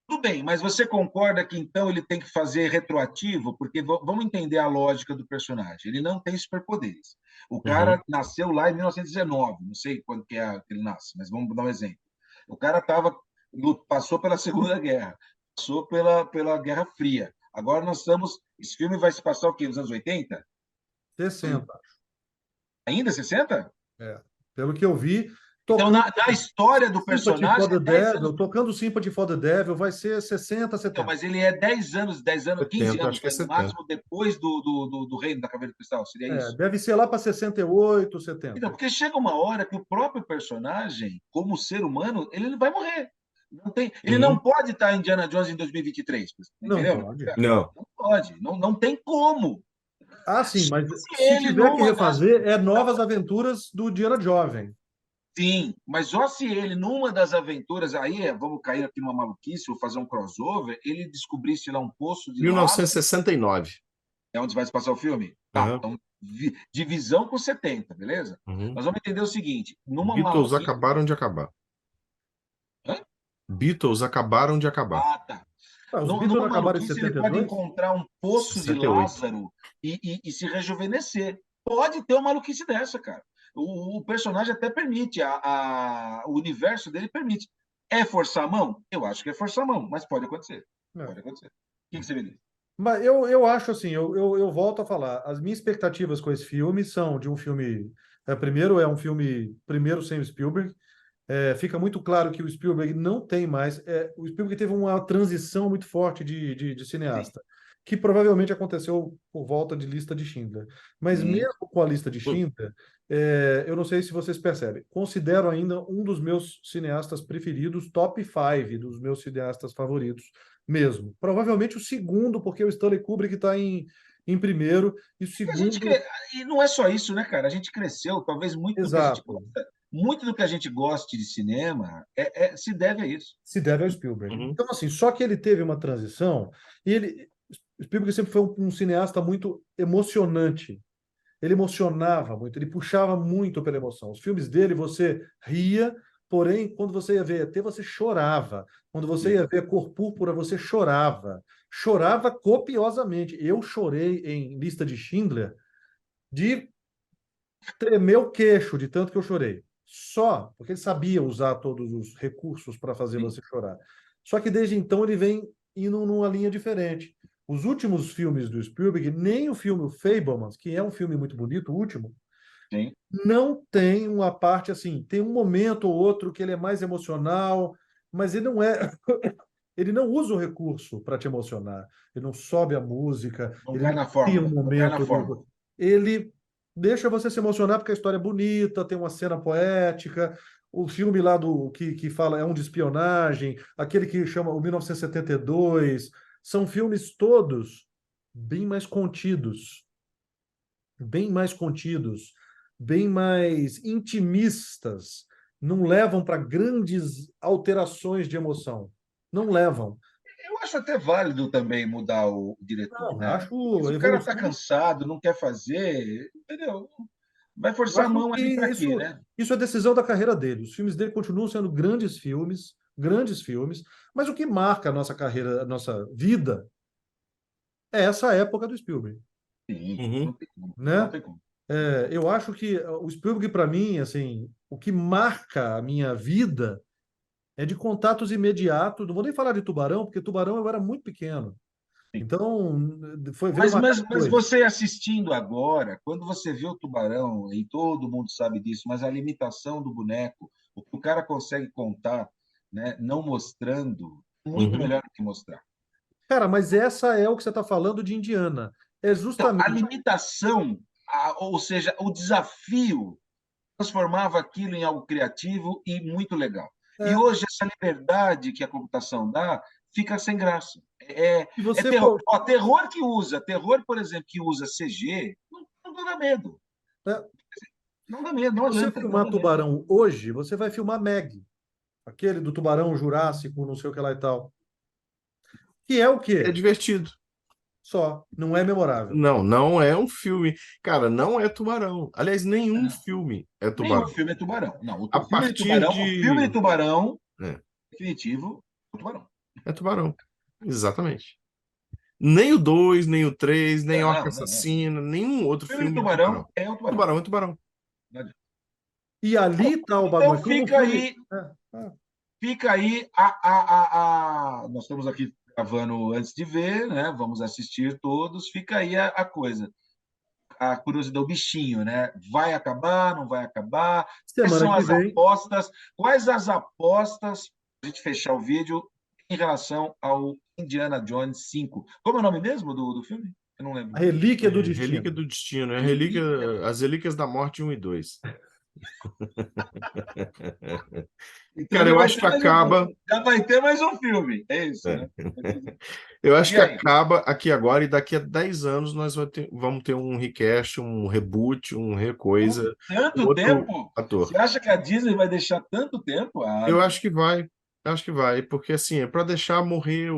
Speaker 2: Tudo bem, mas você concorda que então ele tem que fazer retroativo? Porque vamos entender a lógica do personagem. Ele não tem superpoderes. O cara
Speaker 3: Uhum.
Speaker 2: nasceu lá em 1919, não sei quando que ele nasce, mas vamos dar um exemplo. O cara passou pela Segunda Guerra, passou pela Guerra Fria. Agora nós estamos. Esse filme vai se passar o quê? Nos anos 80?
Speaker 1: 60.
Speaker 2: Ainda 60?
Speaker 1: É. Pelo que eu vi,
Speaker 2: Então,
Speaker 1: tocando
Speaker 2: na história do
Speaker 1: Sympathy for
Speaker 2: personagem,
Speaker 1: the
Speaker 2: é 10 anos.
Speaker 1: Devil, tocando Sympathy for the Devil, vai ser 60,
Speaker 2: Então,
Speaker 1: 70.
Speaker 2: mas ele é 10 anos, 15
Speaker 3: 70,
Speaker 2: anos,
Speaker 3: acho que é
Speaker 2: né, no
Speaker 3: 70.
Speaker 2: máximo, depois do Reino da Caveira de Cristal. Seria
Speaker 1: É,
Speaker 2: isso?
Speaker 1: deve ser lá para 68,
Speaker 2: Então,
Speaker 1: 70.
Speaker 2: porque chega uma hora que o próprio personagem, como ser humano, ele não vai morrer. Ele não
Speaker 3: Sim.
Speaker 2: pode estar em Indiana Jones em 2023,
Speaker 1: Não
Speaker 2: entendeu?
Speaker 1: pode.
Speaker 3: Não.
Speaker 2: Não pode, não tem como.
Speaker 1: Ah, sim, mas
Speaker 2: Se
Speaker 1: se
Speaker 2: ele,
Speaker 1: tiver que
Speaker 2: numa das.
Speaker 1: refazer, é Novas Aventuras do Diana Jovem.
Speaker 2: Sim, mas só se ele, numa das aventuras, aí vamos cair aqui numa maluquice, ou fazer um crossover, ele descobrisse lá um poço de lava,
Speaker 3: 1969.
Speaker 2: é onde vai se passar o filme? Tá,
Speaker 3: Uhum.
Speaker 2: então, divisão com 70, beleza?
Speaker 3: Uhum.
Speaker 2: Nós vamos entender o seguinte: numa
Speaker 3: Beatles
Speaker 2: maluquice.
Speaker 3: acabaram de acabar.
Speaker 2: Hã?
Speaker 3: Beatles acabaram de acabar.
Speaker 2: Ah, tá.
Speaker 1: Ah, os Beatles
Speaker 2: Numa
Speaker 1: não acabaram em
Speaker 2: maluquice, ele pode
Speaker 1: 72?
Speaker 2: encontrar um poço de
Speaker 3: 68.
Speaker 2: Lázaro e se rejuvenescer. Pode ter uma maluquice dessa, cara. O personagem até permite, o universo dele permite. É forçar a mão? Eu acho que é forçar a mão, mas pode acontecer.
Speaker 1: É.
Speaker 2: Pode acontecer. O que você me diz?
Speaker 1: Mas eu acho assim, eu volto a falar, as minhas expectativas com esse filme são de um filme. Primeiro, é um filme, primeiro sem o Spielberg. Fica muito claro que o Spielberg não tem mais. O Spielberg teve uma transição muito forte de
Speaker 2: Sim,
Speaker 1: cineasta, que provavelmente aconteceu por volta de Lista de Schindler. Mas
Speaker 2: sim.
Speaker 1: mesmo com a Lista de Schindler, eu não sei se vocês percebem, considero ainda um dos meus cineastas preferidos, top 5 dos meus cineastas favoritos mesmo. Provavelmente o segundo, porque o Stanley Kubrick está em primeiro, e o
Speaker 2: E a gente
Speaker 1: segundo,
Speaker 2: e não é só isso, né, cara? A gente cresceu, talvez
Speaker 1: exato,
Speaker 2: muito do que a gente goste de cinema se deve a isso.
Speaker 1: se deve ao Spielberg.
Speaker 3: Uhum.
Speaker 1: Então, assim, só que ele teve uma transição, e o Spielberg sempre foi um cineasta muito emocionante. Ele emocionava muito, ele puxava muito pela emoção. Os filmes dele, você ria, porém, quando você ia ver ET, você chorava. Quando você ia ver Cor Púrpura, você chorava. Chorava copiosamente. Eu chorei em Lista de Schindler de tremer o queixo, de tanto que eu chorei. Só porque ele sabia usar todos os recursos para fazer
Speaker 2: Sim,
Speaker 1: você chorar. Só que desde então ele vem indo numa linha diferente. Os últimos filmes do Spielberg, nem o filme O Fabelmans, que é um filme muito bonito, o último,
Speaker 2: sim.
Speaker 1: não tem uma parte assim, tem um momento ou outro que ele é mais emocional, mas ele não é, ele não usa o recurso para te emocionar. Ele não sobe a música,
Speaker 2: Não
Speaker 1: ele
Speaker 2: cai
Speaker 1: não
Speaker 2: na
Speaker 1: cria um
Speaker 2: fórmula, não cai na
Speaker 1: momento
Speaker 2: fórmula.
Speaker 1: ele deixa você se emocionar porque a história é bonita, tem uma cena poética. O filme lá do que fala é um de espionagem, aquele que chama o 1972, são filmes todos bem mais contidos, bem mais contidos. bem mais intimistas, não levam para grandes alterações de emoção. Não levam.
Speaker 2: Eu acho até válido também mudar o diretor,
Speaker 1: Não,
Speaker 2: né?
Speaker 1: acho
Speaker 2: Se
Speaker 1: a
Speaker 2: o cara está
Speaker 1: evolução.
Speaker 2: cansado, não quer fazer, entendeu? Vai
Speaker 1: Eu
Speaker 2: forçar a
Speaker 1: acho
Speaker 2: mão
Speaker 1: que
Speaker 2: ali para quê,
Speaker 1: isso,
Speaker 2: né?
Speaker 1: isso é decisão da carreira dele. Os filmes dele continuam sendo grandes filmes, mas o que marca a nossa carreira, a nossa vida, é essa época do Spielberg,
Speaker 2: Sim, não
Speaker 3: Uhum.
Speaker 2: tem como, não
Speaker 1: né?
Speaker 2: tem como.
Speaker 1: Eu acho que o Spielberg, para mim, assim, o que marca a minha vida é de contatos imediatos. Não vou nem falar de Tubarão, porque Tubarão eu era muito pequeno.
Speaker 2: Sim.
Speaker 1: Então, veio
Speaker 2: Mas,
Speaker 1: uma
Speaker 2: mas,
Speaker 1: cara
Speaker 2: mas
Speaker 1: depois.
Speaker 2: você assistindo agora, quando você vê o Tubarão, e todo mundo sabe disso, mas a limitação do boneco, o que o cara consegue contar, né, não mostrando, é muito
Speaker 3: Uhum.
Speaker 2: melhor do que mostrar.
Speaker 1: Cara, mas essa é o que você está falando de Indiana. É
Speaker 2: Então, a
Speaker 1: justamente.
Speaker 2: limitação, ou seja, o desafio, transformava aquilo em algo criativo e muito legal. E
Speaker 1: É,
Speaker 2: hoje, essa liberdade que a computação dá fica sem graça.
Speaker 1: se
Speaker 2: É
Speaker 1: você
Speaker 2: terror.
Speaker 1: for.
Speaker 2: Ó, terror, por exemplo, que usa CG, não dá medo.
Speaker 1: É,
Speaker 2: Não dá medo,
Speaker 1: se
Speaker 2: não
Speaker 1: você
Speaker 2: adianta, não
Speaker 1: filmar
Speaker 2: dá medo.
Speaker 1: Tubarão hoje, você vai filmar Meg, aquele do tubarão jurássico, não sei o que lá e tal. Que é o
Speaker 3: É
Speaker 1: quê?
Speaker 3: divertido.
Speaker 1: Só. Não é memorável.
Speaker 3: Não, não é um filme. Cara, não é Tubarão. Aliás, nenhum
Speaker 2: Não.
Speaker 3: filme é
Speaker 2: Nenhum
Speaker 3: Tubarão.
Speaker 2: filme é tubarão. Não,
Speaker 3: A partir
Speaker 2: O filme de
Speaker 3: de.
Speaker 2: tubarão,
Speaker 3: É,
Speaker 2: definitivo, é o tubarão.
Speaker 3: é Tubarão. Exatamente. Nem o 2, nem o 3, nem Orca
Speaker 2: Não, não, não. O
Speaker 3: Assassina, nenhum outro
Speaker 2: filme de
Speaker 3: filme é
Speaker 2: tubarão
Speaker 3: Tubarão.
Speaker 2: é o tubarão.
Speaker 3: Tubarão é Tubarão.
Speaker 2: Não adianta.
Speaker 1: E ali tá o
Speaker 2: Então
Speaker 1: bagulho. Quando o
Speaker 2: fica
Speaker 1: filme.
Speaker 2: aí Fica aí nós estamos aqui gravando antes de ver, né? Vamos assistir todos. Fica aí a coisa, a curiosidade, o bichinho, né? Vai acabar, não vai acabar? Quais
Speaker 1: Semana
Speaker 2: são
Speaker 1: que
Speaker 2: as
Speaker 1: vem.
Speaker 2: apostas? Quais as apostas, para a gente fechar o vídeo, em relação ao Indiana Jones 5? Como é o nome mesmo do filme? Eu não
Speaker 1: A
Speaker 2: lembro.
Speaker 1: Relíquia do
Speaker 3: É Relíquia
Speaker 1: Destino.
Speaker 3: do Destino,
Speaker 2: Relíquia.
Speaker 3: As Relíquias da Morte um e 2.
Speaker 2: Então
Speaker 3: Cara,
Speaker 2: já
Speaker 3: eu
Speaker 2: vai
Speaker 3: acho
Speaker 2: ter
Speaker 3: que
Speaker 2: mais um,
Speaker 3: acaba.
Speaker 2: já vai ter mais um filme. É isso,
Speaker 3: É.
Speaker 2: né?
Speaker 3: Eu acho
Speaker 2: E
Speaker 3: que
Speaker 2: aí?
Speaker 3: acaba aqui agora e daqui a 10 anos nós vamos ter um recast, um reboot, um recoisa, com
Speaker 2: Tanto
Speaker 3: outro
Speaker 2: tempo? Você
Speaker 3: ator.
Speaker 2: acha que a Disney vai deixar tanto tempo?
Speaker 3: Eu acho que vai, porque assim, é para deixar morrer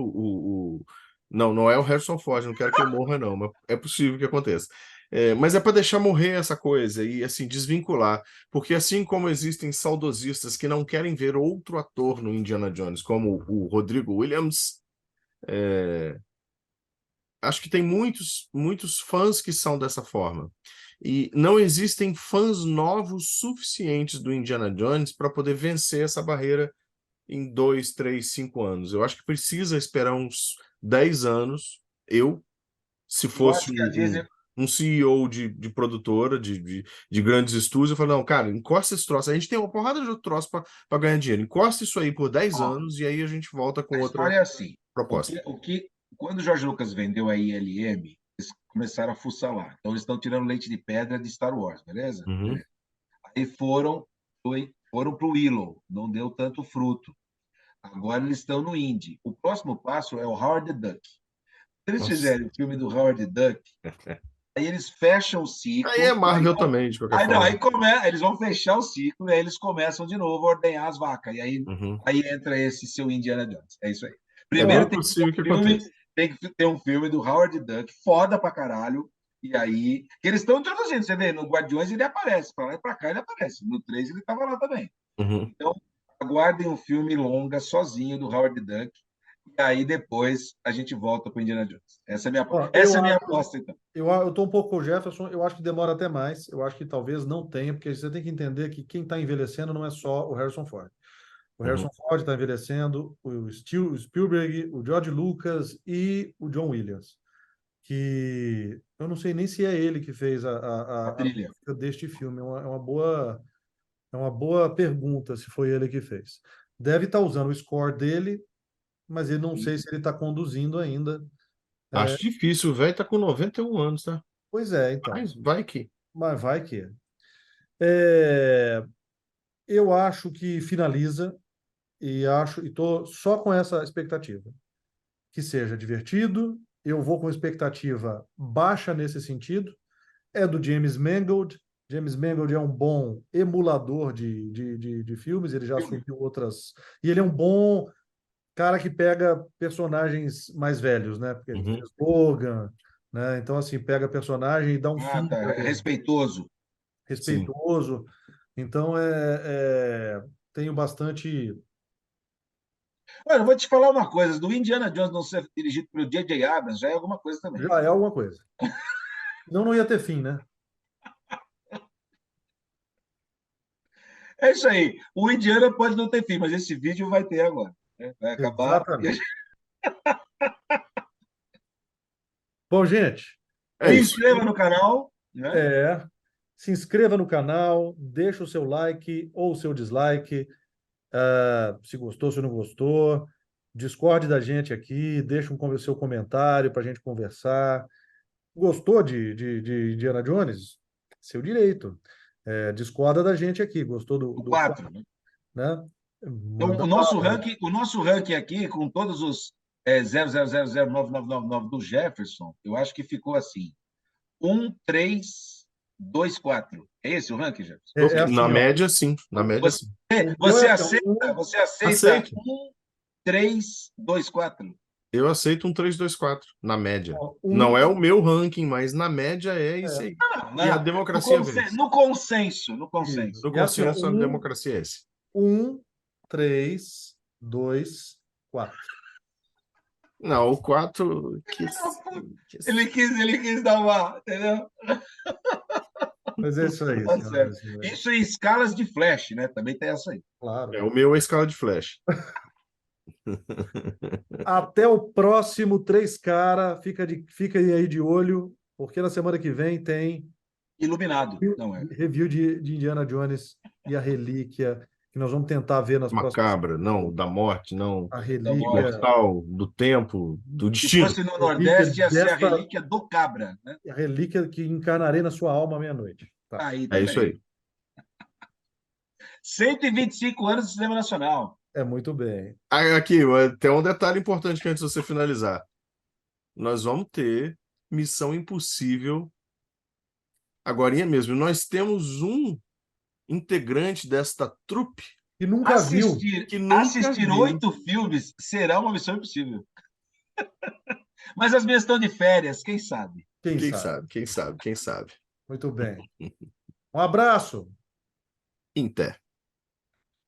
Speaker 3: Não, não é o Harrison Ford, não quero que ele morra, não, mas é possível que aconteça. Mas é para deixar morrer essa coisa e assim desvincular, porque assim como existem saudosistas que não querem ver outro ator no Indiana Jones, como o Rodrigo Williams, acho que tem muitos fãs que são dessa forma. E não existem fãs novos suficientes do Indiana Jones para poder vencer essa barreira em 2, 3, 5 anos. Eu acho que precisa esperar uns 10 anos. Se
Speaker 2: Eu
Speaker 3: fosse
Speaker 2: acho que a Disney.
Speaker 3: um CEO de produtora, de grandes estúdios, eu falo, não, cara, encosta esse troço. A gente tem uma porrada de outro troço para ganhar dinheiro. Encosta isso aí por 10
Speaker 2: Ó,
Speaker 3: anos e aí a gente volta
Speaker 2: a
Speaker 3: com outra
Speaker 2: história é assim.
Speaker 3: proposta.
Speaker 2: Quando o George Lucas vendeu a ILM, eles começaram a fuçar lá. Então, eles estão tirando leite de pedra de Star Wars, beleza?
Speaker 3: Uhum.
Speaker 2: Beleza. Aí foram para o Willow, não deu tanto fruto. Agora eles estão no Indy. O próximo passo é o Howard the Duck. Se eles
Speaker 3: Nossa.
Speaker 2: fizerem o filme do Howard the Duck, aí eles fecham o
Speaker 3: Aí é
Speaker 2: ciclo, e
Speaker 3: Marvel também, de qualquer
Speaker 2: não,
Speaker 3: forma.
Speaker 2: eles vão fechar o ciclo, e aí eles começam de novo a ordenhar as vacas. E aí,
Speaker 3: Uhum.
Speaker 2: aí entra esse seu Indiana Jones. É isso aí.
Speaker 3: É
Speaker 2: Primeiro
Speaker 3: bem
Speaker 2: tem que ter
Speaker 3: possível que
Speaker 2: um filme,
Speaker 3: aconteça.
Speaker 2: tem que ter um filme do Howard Duck, foda pra caralho. E aí, que eles estão introduzindo, você vê, no Guardiões ele aparece, pra lá e pra cá ele aparece. No 3 ele tava lá também.
Speaker 3: Uhum.
Speaker 2: Então, aguardem um filme longa sozinho do Howard Duck. E aí depois a gente volta para Indiana Jones.
Speaker 1: Ó,
Speaker 2: Essa é a minha aposta, então.
Speaker 1: eu tô um pouco com o Jefferson, eu acho que demora até mais. Eu acho que talvez não tenha, porque você tem que entender que quem está envelhecendo não é só o Harrison Ford. O
Speaker 3: Uhum.
Speaker 1: Harrison Ford está envelhecendo, o Spielberg, o George Lucas e o John Williams, que eu não sei nem se é ele que fez
Speaker 2: A
Speaker 1: a
Speaker 2: trilha.
Speaker 1: música deste filme. É uma boa pergunta se foi ele que fez. Deve estar usando o score dele, mas eu não sei se ele está conduzindo ainda.
Speaker 3: Acho difícil, o velho tá com 91 anos, tá?
Speaker 1: Pois é, então.
Speaker 3: Mas vai que.
Speaker 1: Mas vai que. É, eu acho que finaliza e estou só com essa expectativa. Que seja divertido. Eu vou com expectativa baixa nesse sentido. É do James Mangold. James Mangold é um bom emulador de filmes, ele já assumiu outras. E ele é um bom cara que pega personagens mais velhos, né? Porque ele
Speaker 3: Uhum.
Speaker 1: fez Logan, né? Então, assim, pega personagem e dá um
Speaker 2: Ah,
Speaker 1: fim
Speaker 2: tá.
Speaker 1: para
Speaker 2: É
Speaker 1: ele,
Speaker 2: respeitoso.
Speaker 3: Sim.
Speaker 1: respeitoso. Então, tenho bastante.
Speaker 2: Olha, eu vou te falar uma coisa: do Indiana Jones não ser dirigido pelo J.J. Abrams já é alguma coisa também.
Speaker 1: Já é alguma coisa. Não ia ter fim, né?
Speaker 2: É isso aí. O Indiana pode não ter fim, mas esse vídeo vai ter agora, né? Vai acabar.
Speaker 1: Exatamente. Bom, gente,
Speaker 3: É
Speaker 2: Se
Speaker 3: isso.
Speaker 2: inscreva no canal, né?
Speaker 1: é, se inscreva no canal, deixa o seu like ou o seu dislike, se gostou, se não gostou. Discorde da gente aqui, deixa seu comentário para a gente conversar. Gostou de Indiana Jones? Seu direito. Discorda da gente aqui. Gostou
Speaker 2: O
Speaker 1: do
Speaker 2: 4, né?
Speaker 1: né?
Speaker 2: Então,
Speaker 1: Manda bala.
Speaker 2: o nosso ranking aqui, com todos os 0,0009999 do Jefferson, eu acho que ficou assim: 1, 3, 2, 4. É esse o ranking, Jefferson?
Speaker 1: É
Speaker 3: Na
Speaker 1: assim, ó.
Speaker 3: média, sim. Na média,
Speaker 2: Você,
Speaker 3: sim.
Speaker 1: O meu é
Speaker 2: você
Speaker 1: assim, ó,
Speaker 2: aceita, você aceita
Speaker 3: Aceito.
Speaker 2: 1, 3, 2, 4?
Speaker 3: Eu aceito um 3-2-4 na média.
Speaker 1: ó,
Speaker 3: Não é o meu ranking, mas na média é isso
Speaker 1: é,
Speaker 3: aí.
Speaker 2: Não,
Speaker 3: E a
Speaker 2: não.
Speaker 3: democracia vence.
Speaker 2: No consenso, no
Speaker 1: isso.
Speaker 2: consenso.
Speaker 3: No
Speaker 1: E é assim, ó,
Speaker 3: consenso, a democracia é esse.
Speaker 1: 3, 2, 4.
Speaker 3: Não, o 4
Speaker 2: Ele quis dar uma, entendeu?
Speaker 1: Mas é isso aí,
Speaker 2: Tá
Speaker 1: senhoras
Speaker 2: certo.
Speaker 1: e senhores.
Speaker 2: Isso em escalas de flash, né? Também tem essa aí.
Speaker 1: Claro.
Speaker 3: é o meu é a escala de flash.
Speaker 1: Até o próximo Três Cara. Fica aí de olho, porque na semana que vem tem
Speaker 2: Iluminado, não é?
Speaker 1: review de Indiana Jones e a Relíquia, que nós vamos tentar ver nas próximas
Speaker 3: Macabra, não,
Speaker 1: semanas.
Speaker 3: da morte, não,
Speaker 1: A
Speaker 2: Da morte.
Speaker 1: Relíquia,
Speaker 3: imortal, do tempo, do
Speaker 2: Se
Speaker 3: destino.
Speaker 2: fosse no
Speaker 1: relíquia
Speaker 2: Nordeste, ia ser a
Speaker 1: desta,
Speaker 2: relíquia do cabra, né?
Speaker 1: a relíquia que encarnarei na sua alma à meia-noite. Tá.
Speaker 2: Aí
Speaker 3: É isso
Speaker 2: também.
Speaker 3: aí.
Speaker 2: 125 anos do cinema nacional.
Speaker 1: É muito bem.
Speaker 3: Aqui, tem um detalhe importante que antes de você finalizar. Nós vamos ter Missão Impossível agorinha mesmo. Nós temos um integrante desta trupe
Speaker 1: E nunca viu.
Speaker 3: que nunca
Speaker 2: Assistir
Speaker 3: viu.
Speaker 2: 8 filmes será uma missão impossível. Mas as minhas estão de férias, quem sabe?
Speaker 1: Quem
Speaker 3: Quem
Speaker 1: sabe?
Speaker 3: sabe, quem sabe, quem sabe.
Speaker 1: Muito bem. Um abraço.
Speaker 3: Inter.